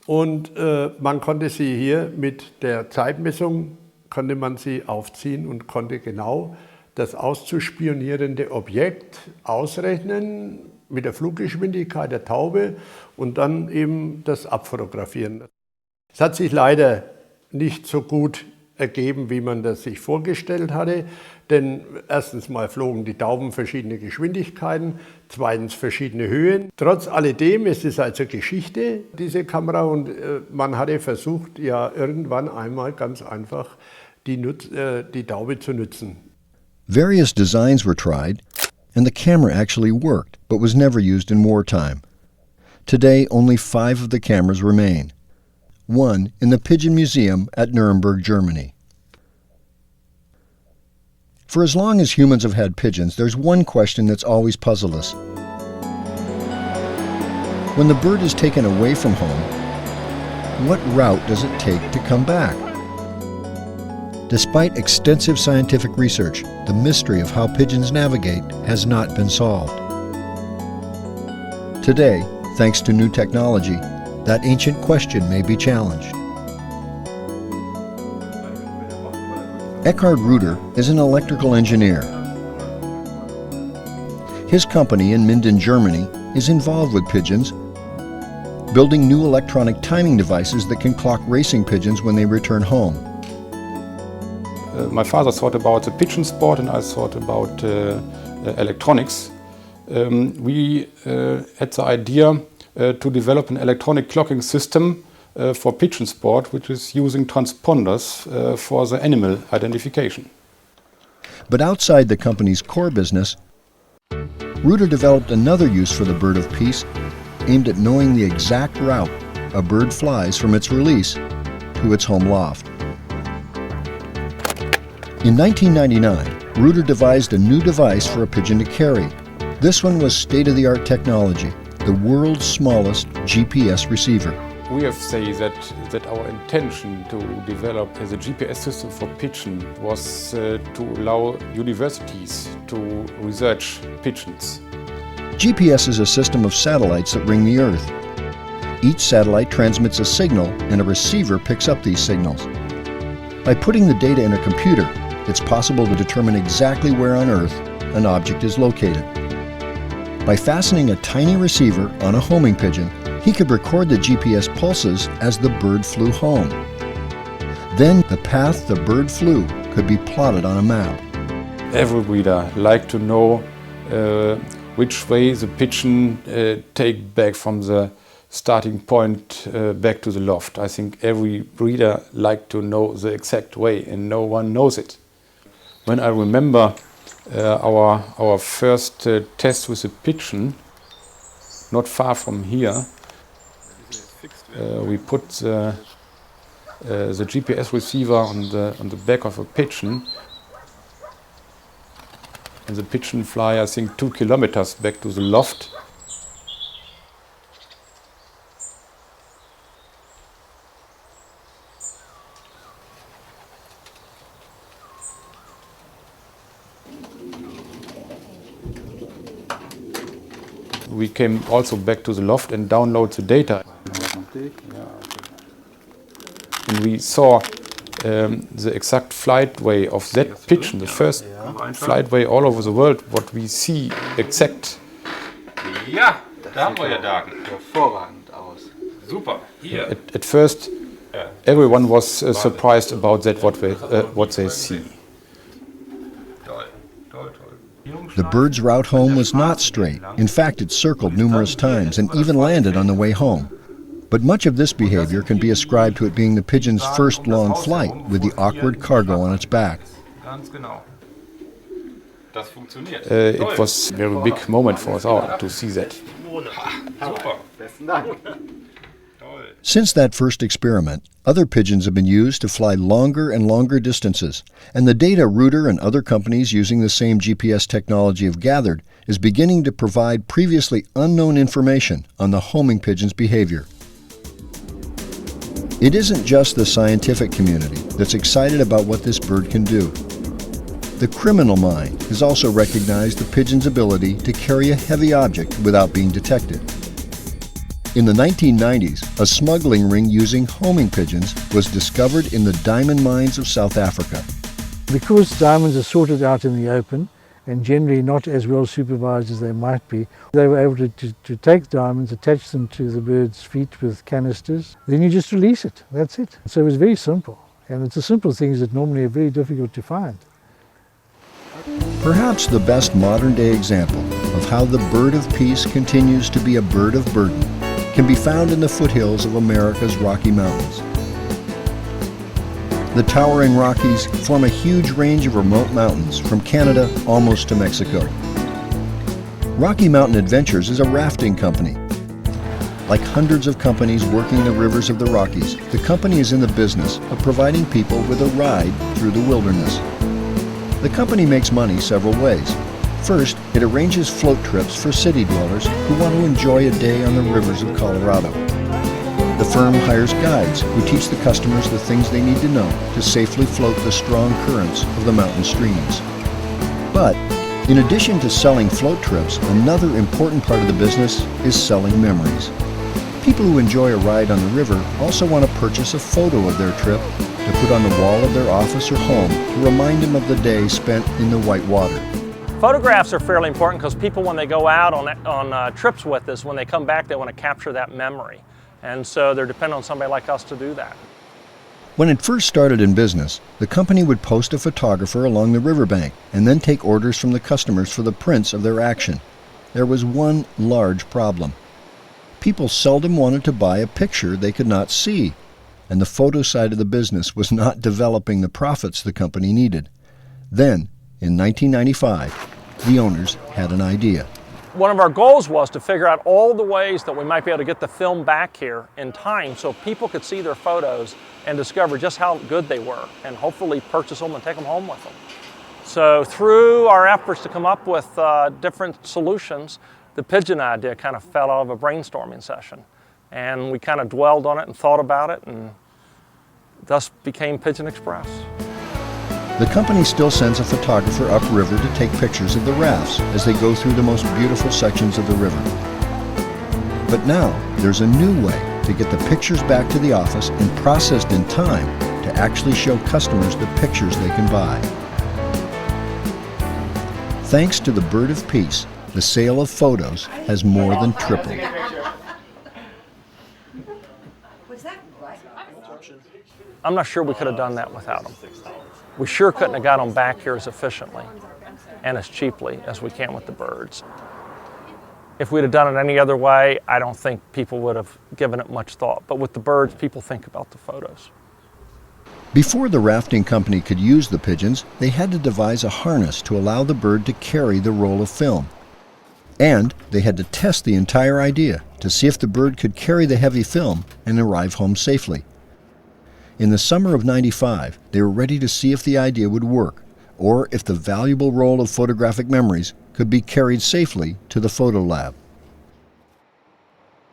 und man konnte sie hier mit der Zeitmessung konnte man sie aufziehen und konnte genau das auszuspionierende Objekt ausrechnen mit der Fluggeschwindigkeit der Taube und dann eben das abfotografieren. Es hat sich leider nicht so gut ergeben, wie man das sich vorgestellt hatte, denn erstens mal flogen die Tauben verschiedene Geschwindigkeiten, zweitens verschiedene Höhen. Trotz alledem ist es also Geschichte, diese Kamera, und man hatte versucht, ja irgendwann einmal ganz einfach die Taube zu nutzen. Various designs were tried, and the camera actually worked, but was never used in wartime. Today, only 5 of the cameras remain. One in the Pigeon Museum at Nuremberg, Germany. For as long as humans have had pigeons, there's one question that's always puzzled us. When the bird is taken away from home, what route does it take to come back? Despite extensive scientific research, the mystery of how pigeons navigate has not been solved. Today, thanks to new technology, that ancient question may be challenged. Eckhard Reuter is an electrical engineer. His company in Minden, Germany, is involved with pigeons, building new electronic timing devices that can clock racing pigeons when they return home. My father thought about the pigeon sport and I thought about electronics. We had the idea to develop an electronic clocking system for pigeon sport, which is using transponders for the animal identification. But outside the company's core business, Reuter developed another use for the bird of peace, aimed at knowing the exact route a bird flies from its release to its home loft. In 1999, Reuter devised a new device for a pigeon to carry. This one was state-of-the-art technology, the world's smallest GPS receiver. We have said that our intention to develop the GPS system for pigeon was to allow universities to research pigeons. GPS is a system of satellites that ring the Earth. Each satellite transmits a signal and a receiver picks up these signals. By putting the data in a computer, it's possible to determine exactly where on Earth an object is located. By fastening a tiny receiver on a homing pigeon, he could record the GPS pulses as the bird flew home. Then the path the bird flew could be plotted on a map. Every breeder likes to know which way the pigeon take back from the starting point back to the loft. I think every breeder likes to know the exact way and no one knows it. When I remember our first test with a pigeon, not far from here, we put the GPS receiver on the back of a pigeon, and the pigeon fly, I think, 2 kilometers back to the loft. We came also back to the loft and download the data. And we saw the exact flight way of that pigeon, the first flight way all over the world, what we see exact. Ja, da haben wir ja Daten. Hervorragend aus. Super. Hier. At first, everyone was surprised about that, what they see. The bird's route home was not straight. In fact, it circled numerous times and even landed on the way home. But much of this behavior can be ascribed to it being the pigeon's first long flight with the awkward cargo on its back. It was a very big moment for us all to see that. Since that first experiment, other pigeons have been used to fly longer and longer distances, and the data Reuter and other companies using the same GPS technology have gathered is beginning to provide previously unknown information on the homing pigeon's behavior. It isn't just the scientific community that's excited about what this bird can do. The criminal mind has also recognized the pigeon's ability to carry a heavy object without being detected. In the 1990s, a smuggling ring using homing pigeons was discovered in the diamond mines of South Africa. Because diamonds are sorted out in the open and generally not as well supervised as they might be, they were able to take diamonds, attach them to the bird's feet with canisters, then you just release it, that's it. So it was very simple, and it's the simple things that normally are very difficult to find. Perhaps the best modern-day example of how the bird of peace continues to be a bird of burden can be found in the foothills of America's Rocky Mountains. The towering Rockies form a huge range of remote mountains from Canada almost to Mexico. Rocky Mountain Adventures is a rafting company. Like hundreds of companies working the rivers of the Rockies, the company is in the business of providing people with a ride through the wilderness. The company makes money several ways. First, it arranges float trips for city dwellers who want to enjoy a day on the rivers of Colorado. The firm hires guides who teach the customers the things they need to know to safely float the strong currents of the mountain streams. But, in addition to selling float trips, another important part of the business is selling memories. People who enjoy a ride on the river also want to purchase a photo of their trip to put on the wall of their office or home to remind them of the day spent in the white water. Photographs are fairly important because people, when they go out on trips with us, when they come back, they want to capture that memory. And so they're dependent on somebody like us to do that. When it first started in business, the company would post a photographer along the riverbank and then take orders from the customers for the prints of their action. There was one large problem. People seldom wanted to buy a picture they could not see, and the photo side of the business was not developing the profits the company needed. Then, in 1995, the owners had an idea. One of our goals was to figure out all the ways that we might be able to get the film back here in time so people could see their photos and discover just how good they were and hopefully purchase them and take them home with them. So through our efforts to come up with different solutions, the pigeon idea kind of fell out of a brainstorming session. And we kind of dwelled on it and thought about it, and thus became Pigeon Express. The company still sends a photographer upriver to take pictures of the rafts as they go through the most beautiful sections of the river. But now, there's a new way to get the pictures back to the office and processed in time to actually show customers the pictures they can buy. Thanks to the Bird of Peace, the sale of photos has more than tripled. I'm not sure we could have done that without them. We sure couldn't have got them back here as efficiently and as cheaply as we can with the birds. If we'd have done it any other way, I don't think people would have given it much thought. But with the birds, people think about the photos. Before the rafting company could use the pigeons, they had to devise a harness to allow the bird to carry the roll of film. And they had to test the entire idea to see if the bird could carry the heavy film and arrive home safely. In the summer of '95, they were ready to see if the idea would work, or if the valuable roll of photographic memories could be carried safely to the photo lab.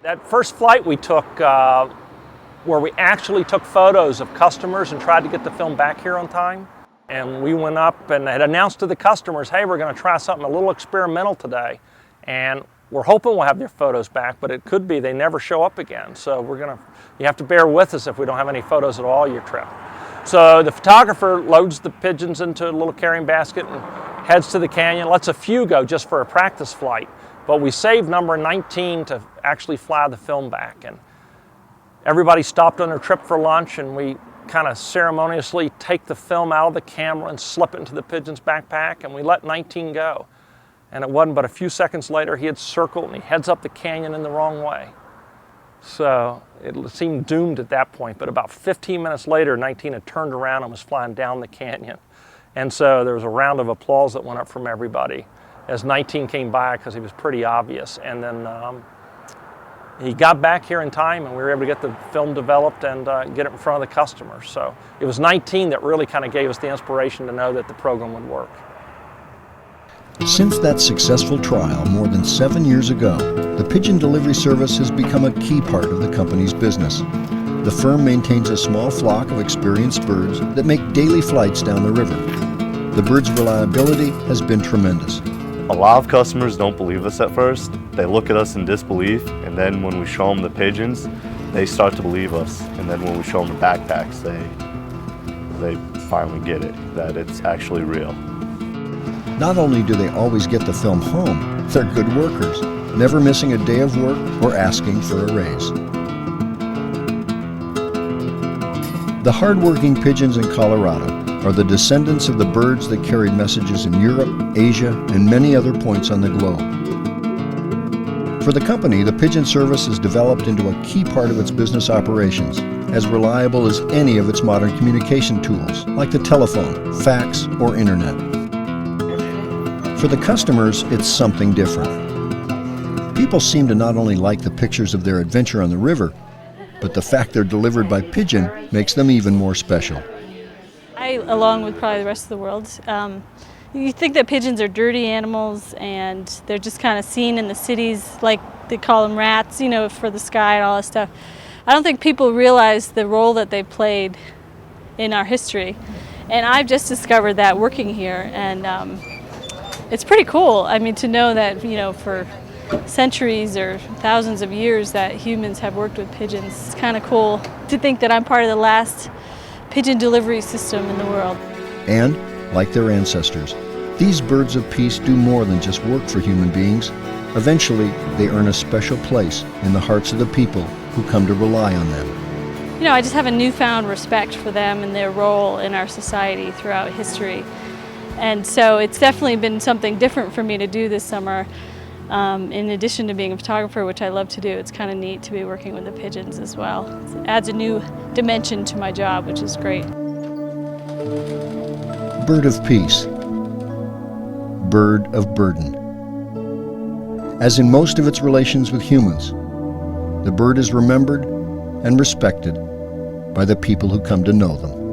That first flight we took, where we actually took photos of customers and tried to get the film back here on time, and we went up and had announced to the customers, hey, we're going to try something a little experimental today, and we're hoping we'll have their photos back, but it could be they never show up again. So you have to bear with us if we don't have any photos at all your trip. So the photographer loads the pigeons into a little carrying basket and heads to the canyon, lets a few go just for a practice flight. But we saved number 19 to actually fly the film back. And everybody stopped on their trip for lunch, and we kind of ceremoniously take the film out of the camera and slip it into the pigeon's backpack, and we let 19 go. And it wasn't but a few seconds later he had circled and he heads up the canyon in the wrong way. So it seemed doomed at that point, but about 15 minutes later, 19 had turned around and was flying down the canyon. And so there was a round of applause that went up from everybody as 19 came by, because he was pretty obvious. And then he got back here in time, and we were able to get the film developed and get it in front of the customer. So it was 19 that really kind of gave us the inspiration to know that the program would work. Since that successful trial more than 7 years ago, the pigeon delivery service has become a key part of the company's business. The firm maintains a small flock of experienced birds that make daily flights down the river. The birds' reliability has been tremendous. A lot of customers don't believe us at first. They look at us in disbelief, and then when we show them the pigeons, they start to believe us. And then when we show them the backpacks, they finally get it, that it's actually real. Not only do they always get the film home, they're good workers, never missing a day of work or asking for a raise. The hard-working pigeons in Colorado are the descendants of the birds that carried messages in Europe, Asia, and many other points on the globe. For the company, the pigeon service is developed into a key part of its business operations, as reliable as any of its modern communication tools, like the telephone, fax, or internet. For the customers, it's something different. People seem to not only like the pictures of their adventure on the river, but the fact they're delivered by pigeon makes them even more special. I, along with probably the rest of the world, you think that pigeons are dirty animals and they're just kind of seen in the cities, like they call them rats, you know, for the sky and all that stuff. I don't think people realize the role that they played in our history. And I've just discovered that working here, and it's pretty cool. I mean, to know that, you know, for centuries or thousands of years that humans have worked with pigeons. It's kind of cool to think that I'm part of the last pigeon delivery system in the world. And, like their ancestors, these birds of peace do more than just work for human beings. Eventually, they earn a special place in the hearts of the people who come to rely on them. You know, I just have a newfound respect for them and their role in our society throughout history. And so it's definitely been something different for me to do this summer. In addition to being a photographer, which I love to do, it's kind of neat to be working with the pigeons as well. It adds a new dimension to my job, which is great. Bird of peace. Bird of burden. As in most of its relations with humans, the bird is remembered and respected by the people who come to know them.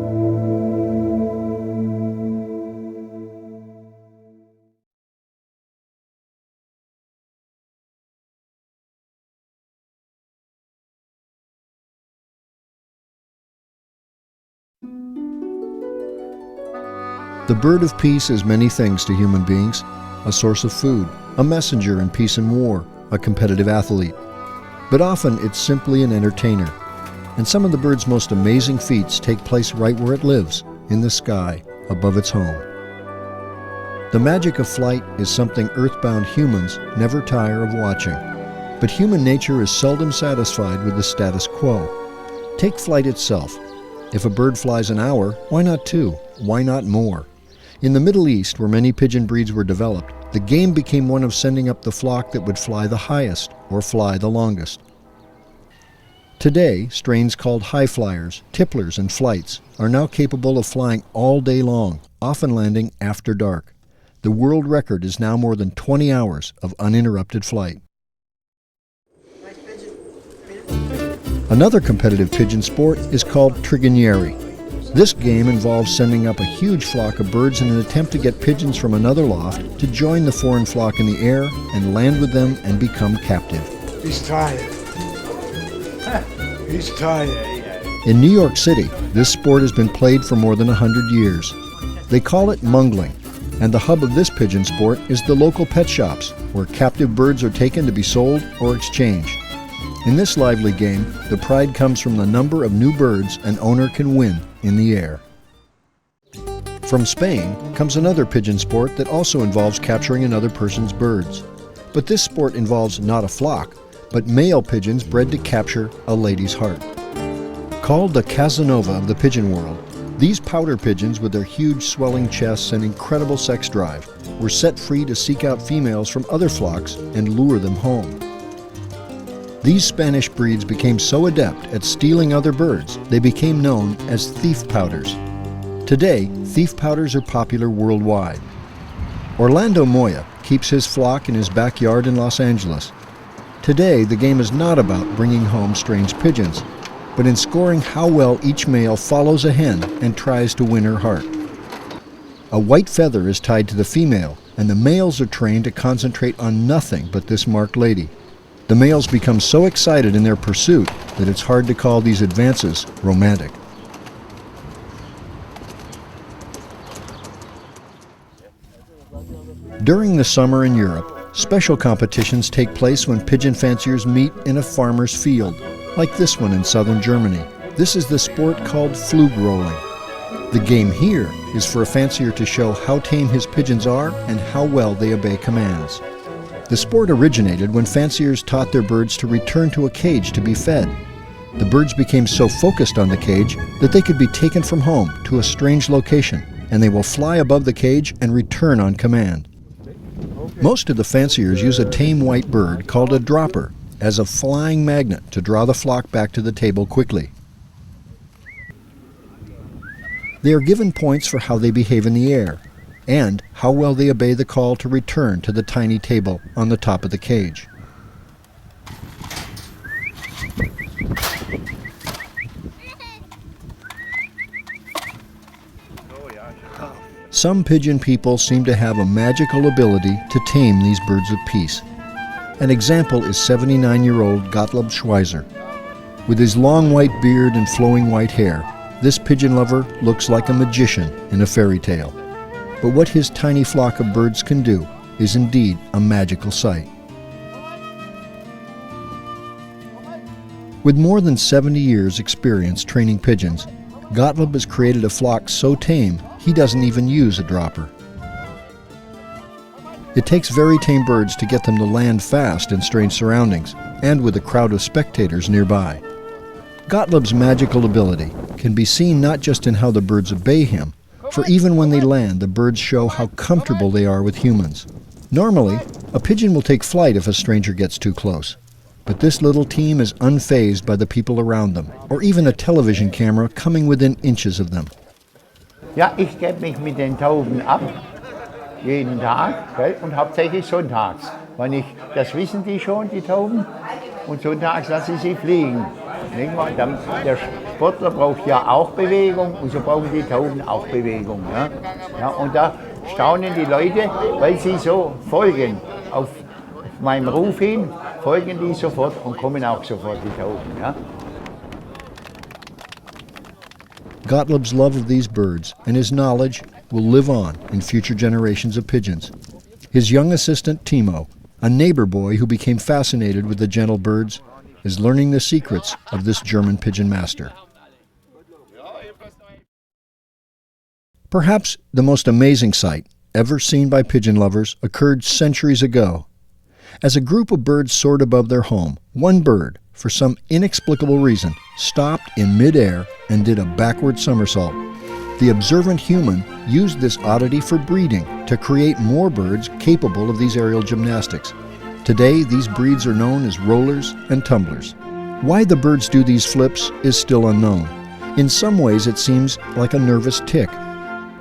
The bird of peace is many things to human beings: a source of food, a messenger in peace and war, a competitive athlete. But often it's simply an entertainer. And some of the bird's most amazing feats take place right where it lives, in the sky, above its home. The magic of flight is something earthbound humans never tire of watching. But human nature is seldom satisfied with the status quo. Take flight itself. If a bird flies an hour, why not 2? Why not more? In the Middle East, where many pigeon breeds were developed, the game became one of sending up the flock that would fly the highest or fly the longest. Today, strains called high flyers, tipplers, and flights are now capable of flying all day long, often landing after dark. The world record is now more than 20 hours of uninterrupted flight. Another competitive pigeon sport is called trigonieri. This game involves sending up a huge flock of birds in an attempt to get pigeons from another loft to join the foreign flock in the air and land with them and become captive. He's tired. He's tired. In New York City, this sport has been played for more than 100 years. They call it mungling, and the hub of this pigeon sport is the local pet shops, where captive birds are taken to be sold or exchanged. In this lively game, the pride comes from the number of new birds an owner can win in the air. From Spain comes another pigeon sport that also involves capturing another person's birds. But this sport involves not a flock, but male pigeons bred to capture a lady's heart. Called the Casanova of the pigeon world, these pouter pigeons with their huge swelling chests and incredible sex drive were set free to seek out females from other flocks and lure them home. These Spanish breeds became so adept at stealing other birds, they became known as thief pouters. Today, thief pouters are popular worldwide. Orlando Moya keeps his flock in his backyard in Los Angeles. Today, the game is not about bringing home strange pigeons, but in scoring how well each male follows a hen and tries to win her heart. A white feather is tied to the female, and the males are trained to concentrate on nothing but this marked lady. The males become so excited in their pursuit that it's hard to call these advances romantic. During the summer in Europe, special competitions take place when pigeon fanciers meet in a farmer's field, like this one in southern Germany. This is the sport called Flug rolling. The game here is for a fancier to show how tame his pigeons are and how well they obey commands. The sport originated when fanciers taught their birds to return to a cage to be fed. The birds became so focused on the cage that they could be taken from home to a strange location, and they will fly above the cage and return on command. Most of the fanciers use a tame white bird called a dropper as a flying magnet to draw the flock back to the table quickly. They are given points for how they behave in the air and how well they obey the call to return to the tiny table on the top of the cage. Some pigeon people seem to have a magical ability to tame these birds of peace. An example is 79-year-old Gottlob Schweizer. With his long white beard and flowing white hair, this pigeon lover looks like a magician in a fairy tale. But what his tiny flock of birds can do is indeed a magical sight. With more than 70 years' experience training pigeons, Gottlob has created a flock so tame he doesn't even use a dropper. It takes very tame birds to get them to land fast in strange surroundings and with a crowd of spectators nearby. Gottlob's magical ability can be seen not just in how the birds obey him, for even when they land, the birds show how comfortable they are with humans. Normally, a pigeon will take flight if a stranger gets too close. But this little team is unfazed by the people around them, or even a television camera coming within inches of them. Ja, ich gebe mich mit den Tauben ab, jeden Tag, gell, und hauptsächlich sonntags. Das wissen die schon, die Tauben, und sonntags lasse ich sie fliegen. Der Sportler braucht ja auch Bewegung und so brauchen die Tauben auch Bewegung. Ja? Ja, und da staunen die Leute, weil sie so folgen. Auf meinem Ruf hin folgen die sofort und kommen auch sofort, die Tauben. Ja? Gottlob's love of these birds and his knowledge will live on in future generations of pigeons. His young assistant, Timo, a neighbor boy who became fascinated with the gentle birds, is learning the secrets of this German pigeon master. Perhaps the most amazing sight ever seen by pigeon lovers occurred centuries ago. As a group of birds soared above their home, one bird, for some inexplicable reason, stopped in midair and did a backward somersault. The observant human used this oddity for breeding to create more birds capable of these aerial gymnastics. Today, these breeds are known as rollers and tumblers. Why the birds do these flips is still unknown. In some ways, it seems like a nervous tic.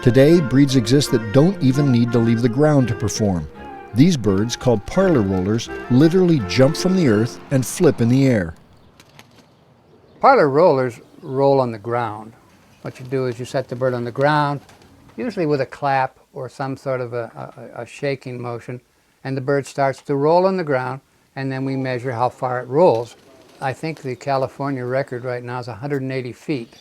Today, breeds exist that don't even need to leave the ground to perform. These birds, called parlor rollers, literally jump from the earth and flip in the air. Parlor rollers roll on the ground. What you do is you set the bird on the ground, usually with a clap or some sort of a shaking motion, and the bird starts to roll on the ground, and then we measure how far it rolls. I think the California record right now is 180 feet.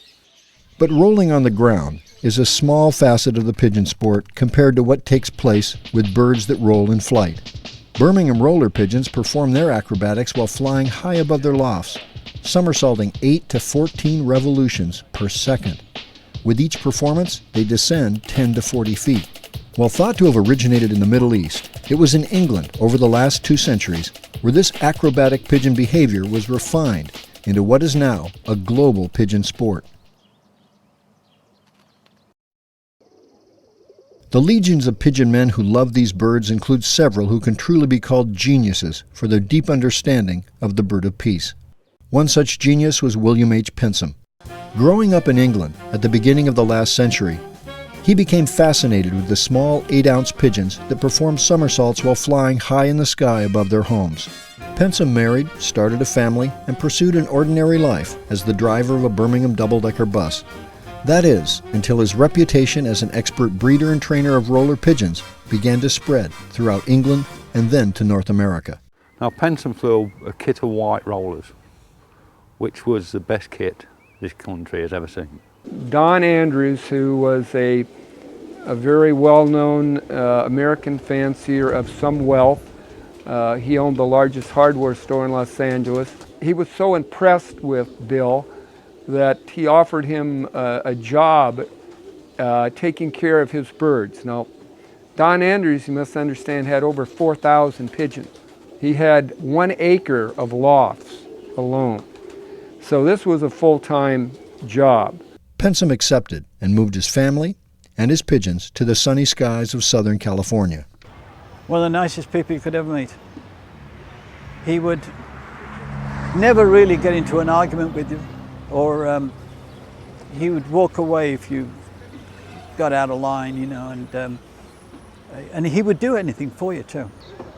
But rolling on the ground is a small facet of the pigeon sport compared to what takes place with birds that roll in flight. Birmingham roller pigeons perform their acrobatics while flying high above their lofts, somersaulting 8 to 14 revolutions per second. With each performance, they descend 10 to 40 feet. While thought to have originated in the Middle East, it was in England over the last 2 centuries where this acrobatic pigeon behavior was refined into what is now a global pigeon sport. The legions of pigeon men who love these birds include several who can truly be called geniuses for their deep understanding of the bird of peace. One such genius was William H. Pensum. Growing up in England at the beginning of the last century, he became fascinated with the small 8-ounce pigeons that performed somersaults while flying high in the sky above their homes. Pensum married, started a family, and pursued an ordinary life as the driver of a Birmingham double-decker bus. That is, until his reputation as an expert breeder and trainer of roller pigeons began to spread throughout England and then to North America. Now, Pensum flew a kit of white rollers, which was the best kit this country has ever seen. Don Andrews, who was a very well-known American fancier of some wealth, he owned the largest hardware store in Los Angeles. He was so impressed with Bill that he offered him a job taking care of his birds. Now, Don Andrews, you must understand, had over 4,000 pigeons. He had 1 acre of lofts alone. So this was a full-time job. Pensum accepted and moved his family and his pigeons to the sunny skies of Southern California. One of the nicest people you could ever meet. He would never really get into an argument with you, or he would walk away if you got out of line, you know, and he would do anything for you too.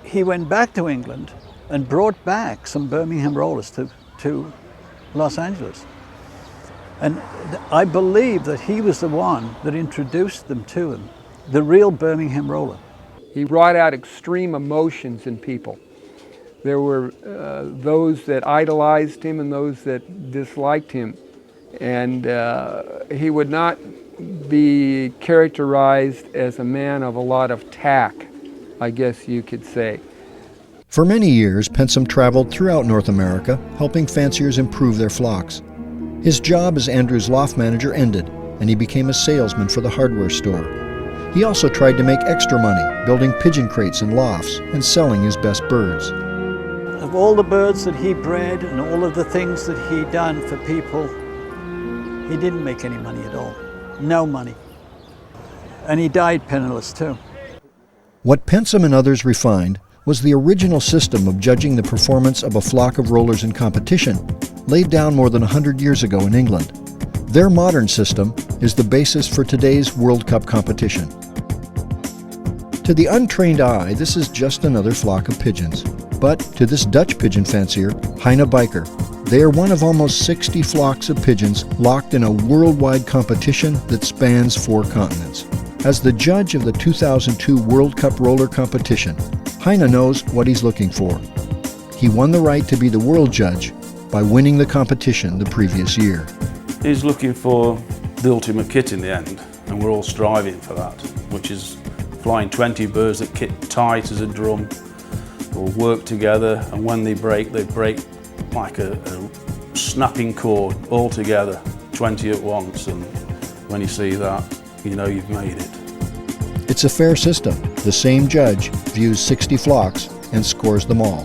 He went back to England and brought back some Birmingham rollers to Los Angeles. And I believe that he was the one that introduced them to him, the real Birmingham roller. He brought out extreme emotions in people. There were those that idolized him and those that disliked him. And he would not be characterized as a man of a lot of tact, I guess you could say. For many years, Pensum traveled throughout North America, helping fanciers improve their flocks. His job as Andrews' loft manager ended, and he became a salesman for the hardware store. He also tried to make extra money, building pigeon crates and lofts and selling his best birds. Of all the birds that he bred and all of the things that he done for people, he didn't make any money at all. No money. And he died penniless too. What Pensum and others refined was the original system of judging the performance of a flock of rollers in competition, laid down more than 100 years ago in England. Their modern system is the basis for today's World Cup competition. To the untrained eye, this is just another flock of pigeons. But to this Dutch pigeon fancier, Heine Bijker, they are one of almost 60 flocks of pigeons locked in a worldwide competition that spans 4 continents. As the judge of the 2002 World Cup roller competition, Heine knows what he's looking for. He won the right to be the world judge by winning the competition the previous year. He's looking for the ultimate kit in the end, and we're all striving for that, which is flying 20 birds that kit tight as a drum, will work together, and when they break like a snapping cord all together, 20 at once, and when you see that, you know you've made it. It's a fair system. The same judge views 60 flocks and scores them all.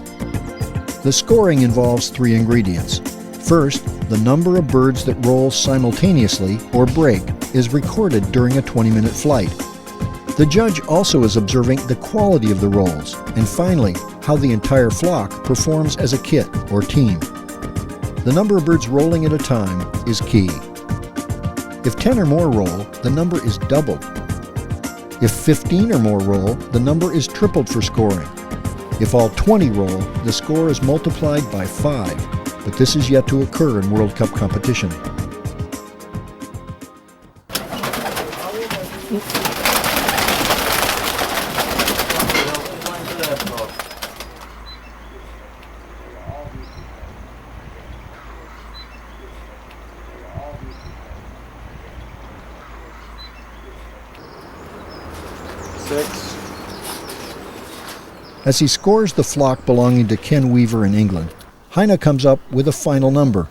The scoring involves 3 ingredients. First, the number of birds that roll simultaneously or break is recorded during a 20-minute flight. The judge also is observing the quality of the rolls, and finally, how the entire flock performs as a kit or team. The number of birds rolling at a time is key. If 10 or more roll, the number is doubled. If 15 or more roll, the number is tripled for scoring. If all 20 roll, the score is multiplied by 5, but this is yet to occur in World Cup competition. As he scores the flock belonging to Ken Weaver in England, Heine comes up with a final number.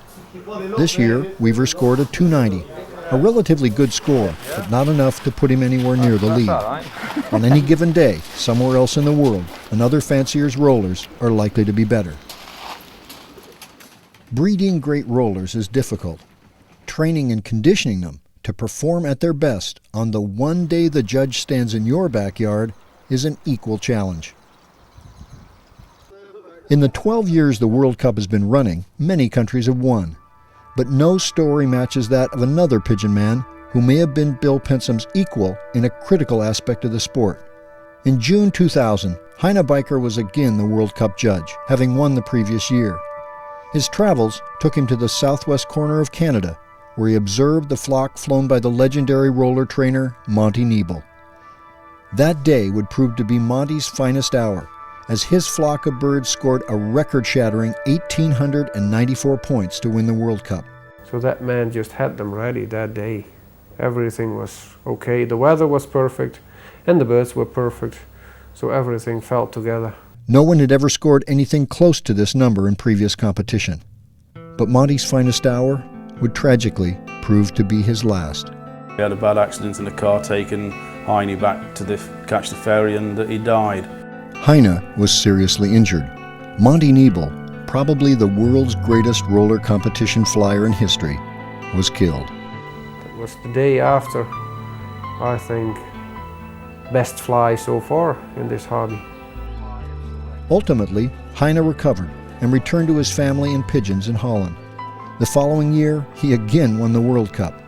This year, Weaver scored a 290, a relatively good score, but not enough to put him anywhere near the lead. On any given day, somewhere else in the world, another fancier's rollers are likely to be better. Breeding great rollers is difficult. Training and conditioning them to perform at their best on the one day the judge stands in your backyard is an equal challenge. In the 12 years the World Cup has been running, many countries have won. But no story matches that of another pigeon man who may have been Bill Pensham's equal in a critical aspect of the sport. In June 2000, Heine Biker was again the World Cup judge, having won the previous year. His travels took him to the southwest corner of Canada, where he observed the flock flown by the legendary roller trainer Monty Niebel. That day would prove to be Monty's finest hour, as his flock of birds scored a record-shattering 1,894 points to win the World Cup. So that man just had them ready that day. Everything was okay, the weather was perfect, and the birds were perfect, so everything fell together. No one had ever scored anything close to this number in previous competition. But Monty's finest hour would tragically prove to be his last. We had a bad accident in the car taking Heine back to catch the ferry, and he died. Heine was seriously injured. Monty Niebel, probably the world's greatest roller competition flyer in history, was killed. It was the day after, I think, best fly so far in this hobby. Ultimately, Heine recovered and returned to his family and pigeons in Holland. The following year, he again won the World Cup,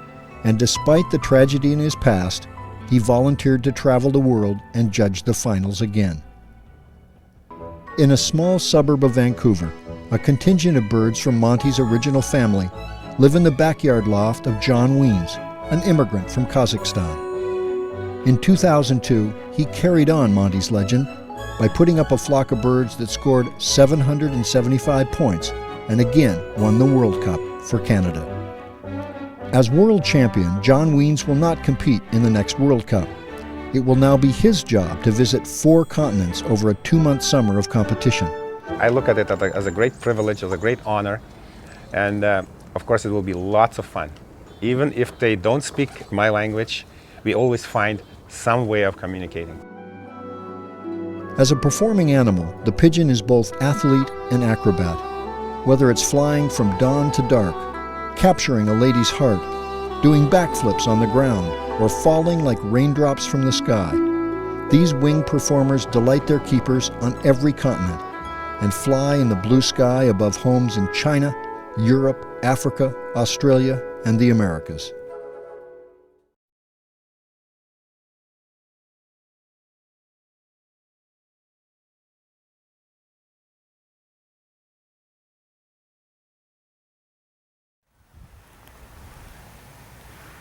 and despite the tragedy in his past, he volunteered to travel the world and judge the finals again. In a small suburb of Vancouver, a contingent of birds from Monty's original family live in the backyard loft of John Wiens, an immigrant from Kazakhstan. In 2002, he carried on Monty's legend by putting up a flock of birds that scored 775 points and again won the World Cup for Canada. As world champion, John Wiens will not compete in the next World Cup. It will now be his job to visit 4 continents over a 2-month summer of competition. I look at it as a great privilege, as a great honor, and of course it will be lots of fun. Even if they don't speak my language, we always find some way of communicating. As a performing animal, the pigeon is both athlete and acrobat. Whether it's flying from dawn to dark, capturing a lady's heart, doing backflips on the ground, or falling like raindrops from the sky, these winged performers delight their keepers on every continent and fly in the blue sky above homes in China, Europe, Africa, Australia, and the Americas.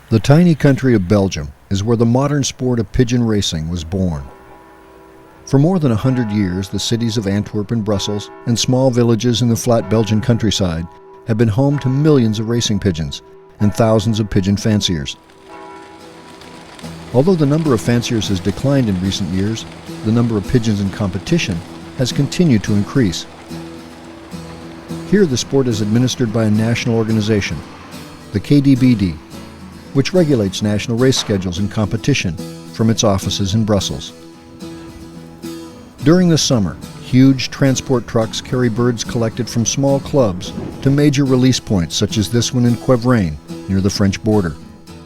The tiny country of Belgium is where the modern sport of pigeon racing was born. For more than 100 years, the cities of Antwerp and Brussels and small villages in the flat Belgian countryside have been home to millions of racing pigeons and thousands of pigeon fanciers. Although the number of fanciers has declined in recent years, the number of pigeons in competition has continued to increase. Here, the sport is administered by a national organization, the KDBD, which regulates national race schedules and competition from its offices in Brussels. During the summer, huge transport trucks carry birds collected from small clubs to major release points such as this one in Quevrain, near the French border.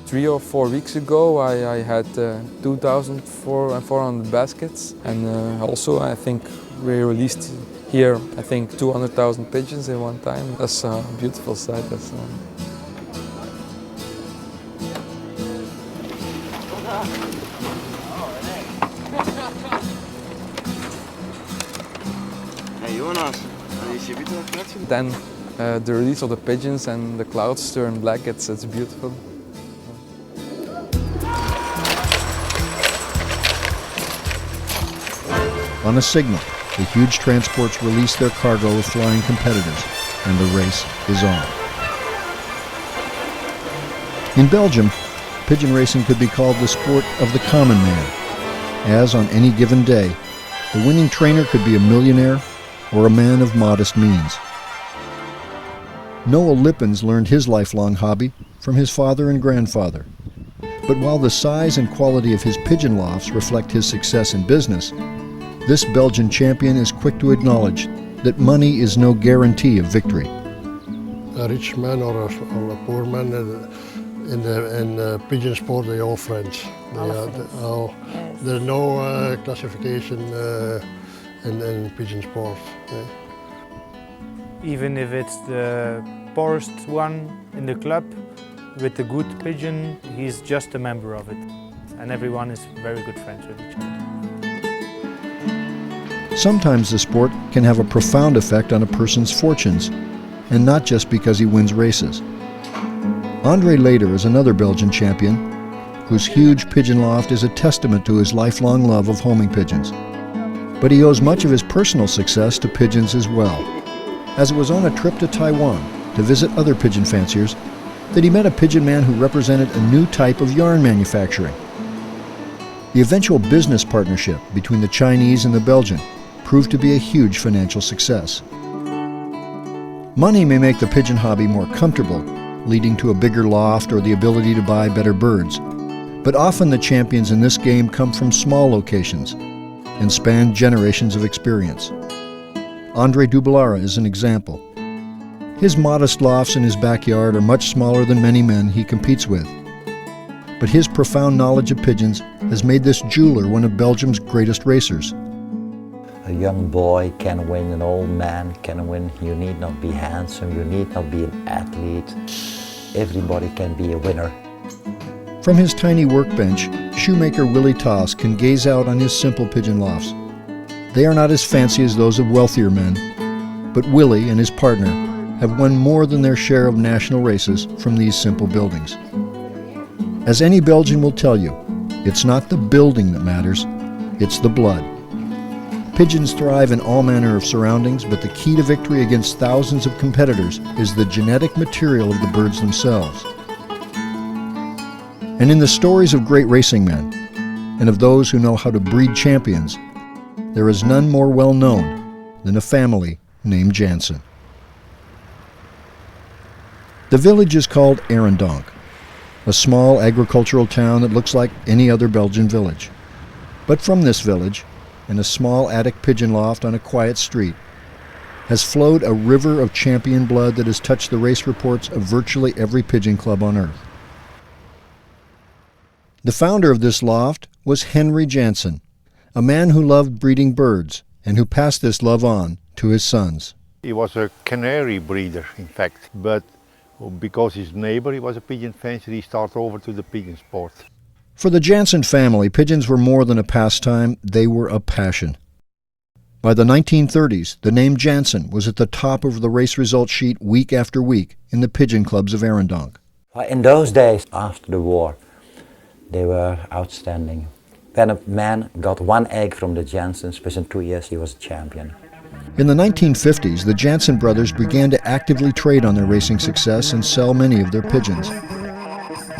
3 or 4 weeks ago I had 2,400 baskets, and also I think we released here 200,000 pigeons in one time. That's a beautiful sight. Then the release of the pigeons and the clouds turn black, it's beautiful. On a signal, the huge transports release their cargo of flying competitors, and the race is on. In Belgium, pigeon racing could be called the sport of the common man, as on any given day, the winning trainer could be a millionaire or a man of modest means. Noah Lippens learned his lifelong hobby from his father and grandfather. But while the size and quality of his pigeon lofts reflect his success in business, this Belgian champion is quick to acknowledge that money is no guarantee of victory. A rich man or a poor man, in the pigeon sport, they're all friends. There's no classification in pigeon sport. Even if it's the poorest one in the club, with a good pigeon, he's just a member of it. And everyone is very good friends with each other. Sometimes the sport can have a profound effect on a person's fortunes, and not just because he wins races. Andre Later is another Belgian champion whose huge pigeon loft is a testament to his lifelong love of homing pigeons. But he owes much of his personal success to pigeons as well, as it was on a trip to Taiwan to visit other pigeon fanciers that he met a pigeon man who represented a new type of yarn manufacturing. The eventual business partnership between the Chinese and the Belgian proved to be a huge financial success. Money may make the pigeon hobby more comfortable, leading to a bigger loft or the ability to buy better birds. But often the champions in this game come from small locations and span generations of experience. Andre Dubellara is an example. His modest lofts in his backyard are much smaller than many men he competes with. But his profound knowledge of pigeons has made this jeweler one of Belgium's greatest racers. A young boy can win, an old man can win. You need not be handsome, you need not be an athlete. Everybody can be a winner. From his tiny workbench, shoemaker Willie Toss can gaze out on his simple pigeon lofts. They are not as fancy as those of wealthier men, but Willie and his partner have won more than their share of national races from these simple buildings. As any Belgian will tell you, it's not the building that matters, it's the blood. Pigeons thrive in all manner of surroundings, but the key to victory against thousands of competitors is the genetic material of the birds themselves. And in the stories of great racing men, and of those who know how to breed champions, there is none more well known than a family named Jansen. The village is called Arendonk, a small agricultural town that looks like any other Belgian village. But from this village, in a small attic pigeon loft on a quiet street, has flowed a river of champion blood that has touched the race reports of virtually every pigeon club on earth. The founder of this loft was Henry Jansen, a man who loved breeding birds and who passed this love on to his sons. He was a canary breeder, in fact, but because his neighbor, he was a pigeon fancier, he started over to the pigeon sport. For the Jansen family, pigeons were more than a pastime, they were a passion. By the 1930s, the name Jansen was at the top of the race results sheet week after week in the pigeon clubs of Arendonk. In those days, after the war, they were outstanding. When a man got one egg from the Jansens, within 2 years he was a champion. In the 1950s, the Jansen brothers began to actively trade on their racing success and sell many of their pigeons.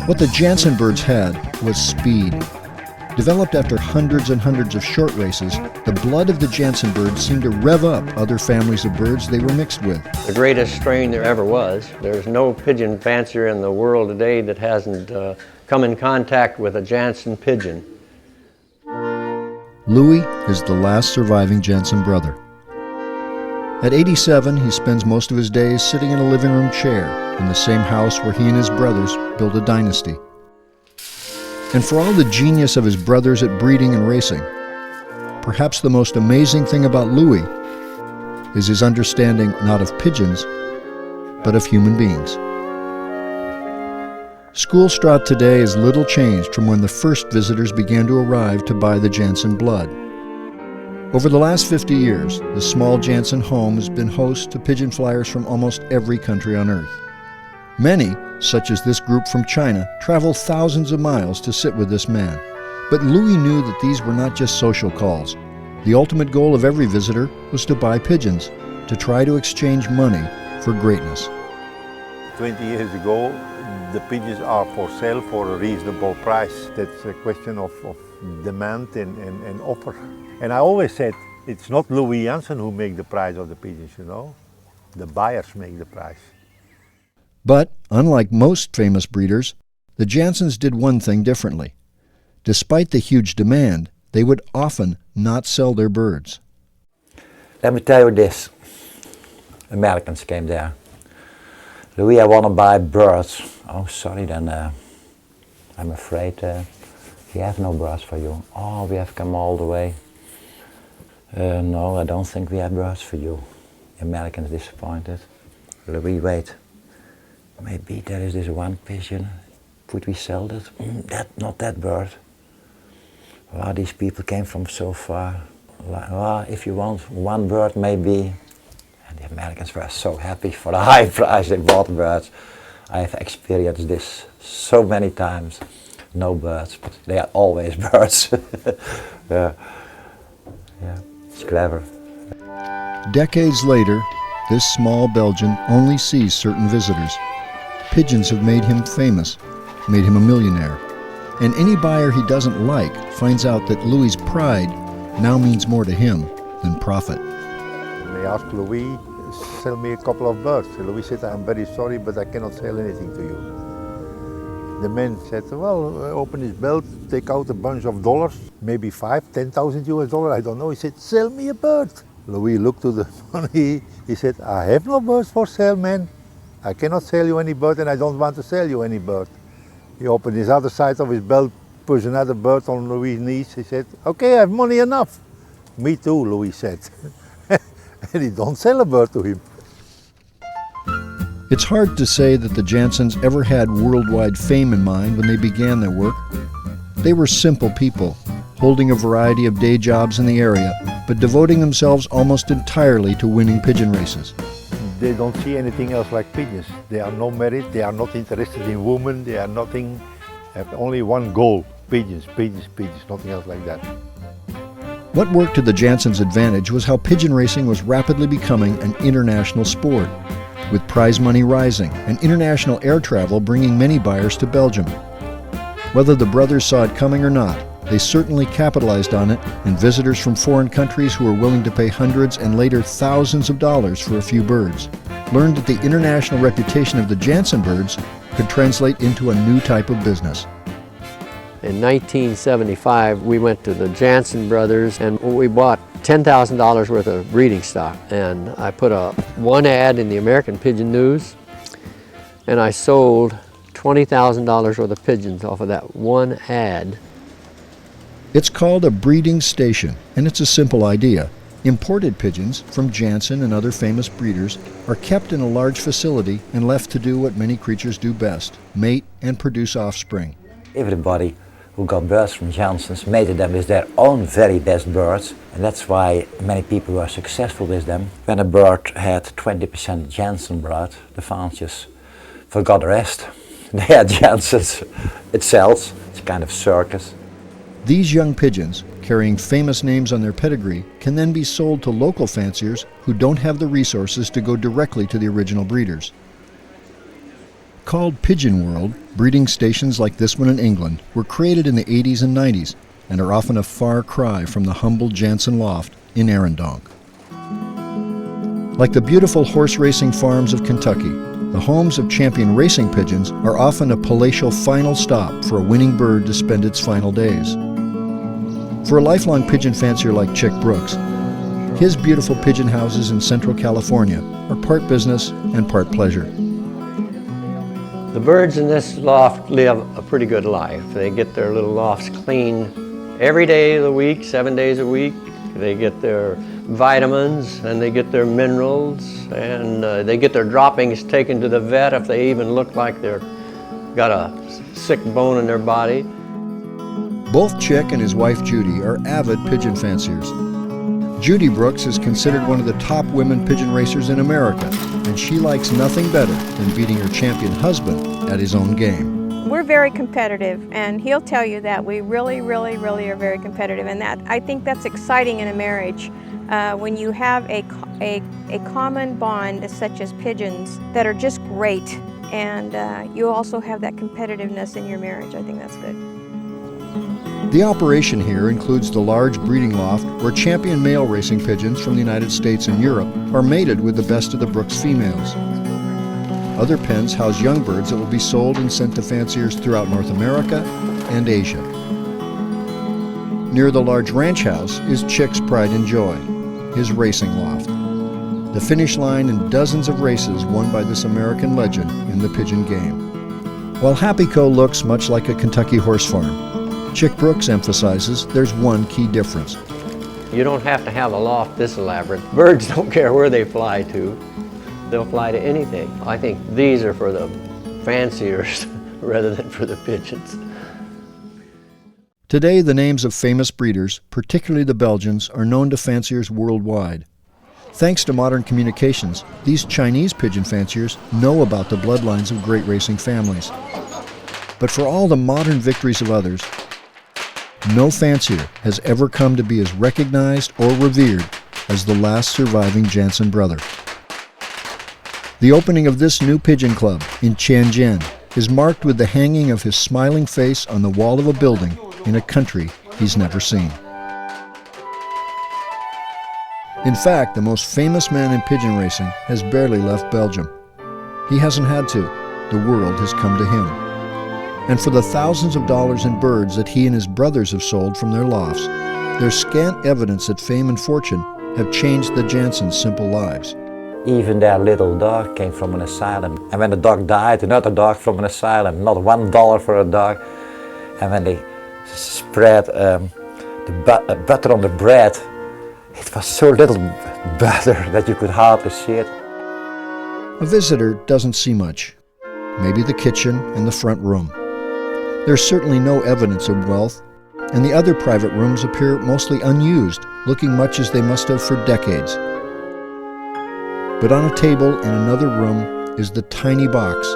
What the Jansen birds had was speed. Developed after hundreds and hundreds of short races, the blood of the Jansen birds seemed to rev up other families of birds they were mixed with. The greatest strain there ever was. There's no pigeon fancier in the world today that hasn't come in contact with a Jansen pigeon. Louis is the last surviving Jansen brother. At 87, he spends most of his days sitting in a living room chair in the same house where he and his brothers built a dynasty. And for all the genius of his brothers at breeding and racing, perhaps the most amazing thing about Louis is his understanding not of pigeons, but of human beings. Schoolstraat today is little changed from when the first visitors began to arrive to buy the Jansen blood. Over the last 50 years, the small Jansen home has been host to pigeon flyers from almost every country on earth. Many, such as this group from China, travel thousands of miles to sit with this man. But Louis knew that these were not just social calls. The ultimate goal of every visitor was to buy pigeons, to try to exchange money for greatness. 20 years ago, the pigeons are for sale for a reasonable price. That's a question of demand and offer. And I always said, it's not Louis Janssen who make the price of the pigeons, you know. The buyers make the price. But, unlike most famous breeders, the Janssens did one thing differently. Despite the huge demand, they would often not sell their birds. Let me tell you this. Americans came there. Louis, I want to buy birds. Oh, sorry, then I'm afraid we have no birds for you. Oh, we have come all the way. No, I don't think we have birds for you. The Americans disappointed. Louis, wait. Maybe there is this one pigeon. Could we sell that? Not that bird. Well, these people came from so far. Well, if you want one bird, maybe. And the Americans were so happy for the high price they bought birds. I have experienced this so many times. No birds, but they are always birds. Yeah, it's clever. Decades later, this small Belgian only sees certain visitors. Pigeons have made him famous, made him a millionaire. And any buyer he doesn't like finds out that Louis' pride now means more to him than profit. They asked Louis, sell me a couple of birds. Louis said, I'm very sorry, but I cannot sell anything to you. The man said, well, open his belt, take out a bunch of dollars, maybe $10,000 US, I don't know. He said, sell me a bird. Louis looked to the money, he said, I have no birds for sale, man. I cannot sell you any bird and I don't want to sell you any bird. He opened his other side of his belt, pushed another bird on Louis' knees. He said, okay, I have money enough. Me too, Louis said. And he don't sell a bird to him. It's hard to say that the Janssens ever had worldwide fame in mind when they began their work. They were simple people, holding a variety of day jobs in the area, but devoting themselves almost entirely to winning pigeon races. They don't see anything else like pigeons. They are not married, they are not interested in women, they are nothing, have only one goal, pigeons, pigeons, pigeons, nothing else like that. What worked to the Janssens' advantage was how pigeon racing was rapidly becoming an international sport, with prize money rising and international air travel bringing many buyers to Belgium. Whether the brothers saw it coming or not, they certainly capitalized on it, and visitors from foreign countries who were willing to pay hundreds and later thousands of dollars for a few birds learned that the international reputation of the Janssen birds could translate into a new type of business. In 1975, we went to the Janssen brothers and we bought $10,000 worth of breeding stock. And I put one ad in the American Pigeon News, and I sold $20,000 worth of pigeons off of that one ad. It's called a breeding station, and it's a simple idea. Imported pigeons from Janssen and other famous breeders are kept in a large facility and left to do what many creatures do best, mate and produce offspring. Everybody who got birds from Janssens mated them with their own very best birds, and that's why many people were successful with them. When a bird had 20% Janssen blood, the fanciers forgot the rest. They had Janssens. It sells. It's a kind of circus. These young pigeons, carrying famous names on their pedigree, can then be sold to local fanciers who don't have the resources to go directly to the original breeders. Called Pigeon World, breeding stations like this one in England were created in the 80s and 90s and are often a far cry from the humble Janssen loft in Arendonk. Like the beautiful horse racing farms of Kentucky, the homes of champion racing pigeons are often a palatial final stop for a winning bird to spend its final days. For a lifelong pigeon fancier like Chick Brooks, his beautiful pigeon houses in Central California are part business and part pleasure. The birds in this loft live a pretty good life. They get their little lofts cleaned every day of the week, 7 days a week. They get their vitamins and they get their minerals, and they get their droppings taken to the vet if they even look like they're got a sick bone in their body. Both Chick and his wife Judy are avid pigeon fanciers. Judy Brooks is considered one of the top women pigeon racers in America, and she likes nothing better than beating her champion husband at his own game. We're very competitive, and he'll tell you that we really are very competitive, and that I think that's exciting in a marriage when you have a common bond such as pigeons that are just great. and you also have that competitiveness in your marriage. I think that's good. The operation here includes the large breeding loft where champion male racing pigeons from the United States and Europe are mated with the best of the Brooks females. Other pens house young birds that will be sold and sent to fanciers throughout North America and Asia. Near the large ranch house is Chick's pride and joy, his racing loft. The finish line in dozens of races won by this American legend in the pigeon game. While Happy Co. looks much like a Kentucky horse farm, Chick Brooks emphasizes there's one key difference. You don't have to have a loft this elaborate. Birds don't care where they fly to. They'll fly to anything. I think these are for the fanciers rather than for the pigeons. Today, the names of famous breeders, particularly the Belgians, are known to fanciers worldwide. Thanks to modern communications, these Chinese pigeon fanciers know about the bloodlines of great racing families. But for all the modern victories of others, no fancier has ever come to be as recognized or revered as the last surviving Jansen brother. The opening of this new pigeon club in Tianjin is marked with the hanging of his smiling face on the wall of a building in a country he's never seen. In fact, the most famous man in pigeon racing has barely left Belgium. He hasn't had to. The world has come to him. And for the thousands of dollars in birds that he and his brothers have sold from their lofts, there's scant evidence that fame and fortune have changed the Jansens' simple lives. Even their little dog came from an asylum. And when the dog died, another dog from an asylum. Not $1 for a dog. And when they spread the butter on the bread, it was so little butter that you could hardly see it. A visitor doesn't see much. Maybe the kitchen and the front room. There's certainly no evidence of wealth, and the other private rooms appear mostly unused, looking much as they must have for decades. But on a table in another room is the tiny box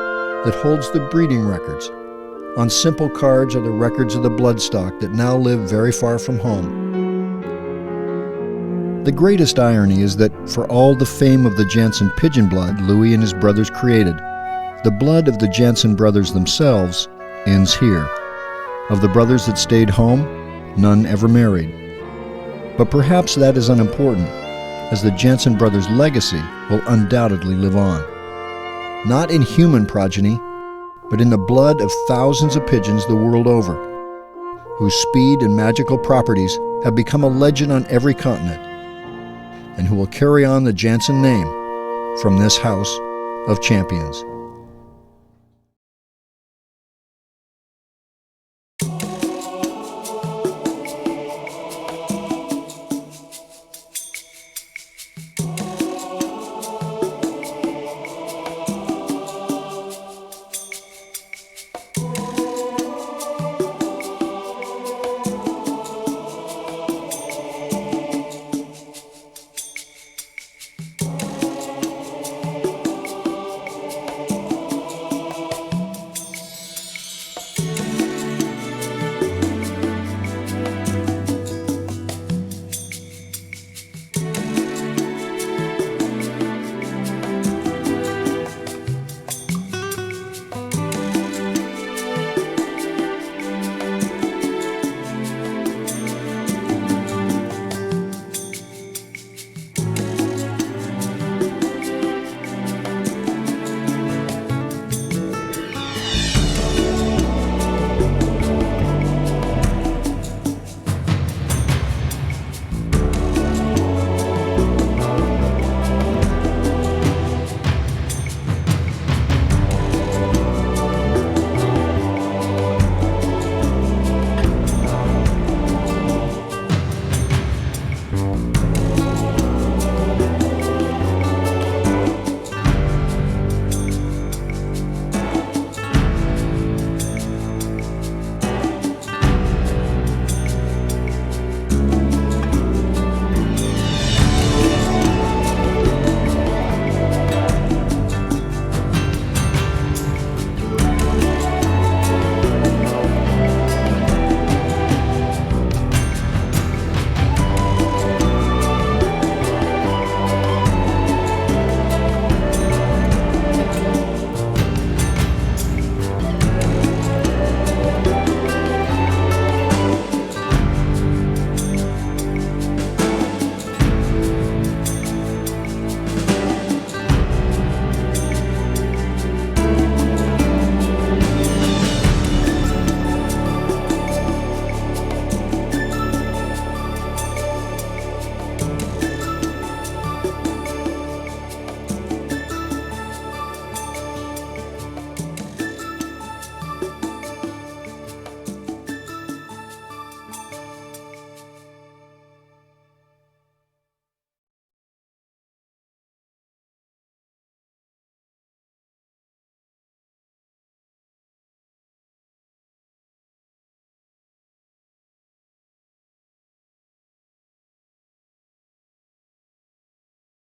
that holds the breeding records. On simple cards are the records of the bloodstock that now live very far from home. The greatest irony is that for all the fame of the Jansen pigeon blood Louis and his brothers created, the blood of the Jansen brothers themselves ends here. Of the brothers that stayed home, none ever married. But perhaps that is unimportant, as the Jansen brothers' legacy will undoubtedly live on. Not in human progeny, but in the blood of thousands of pigeons the world over, whose speed and magical properties have become a legend on every continent, and who will carry on the Jansen name from this house of champions.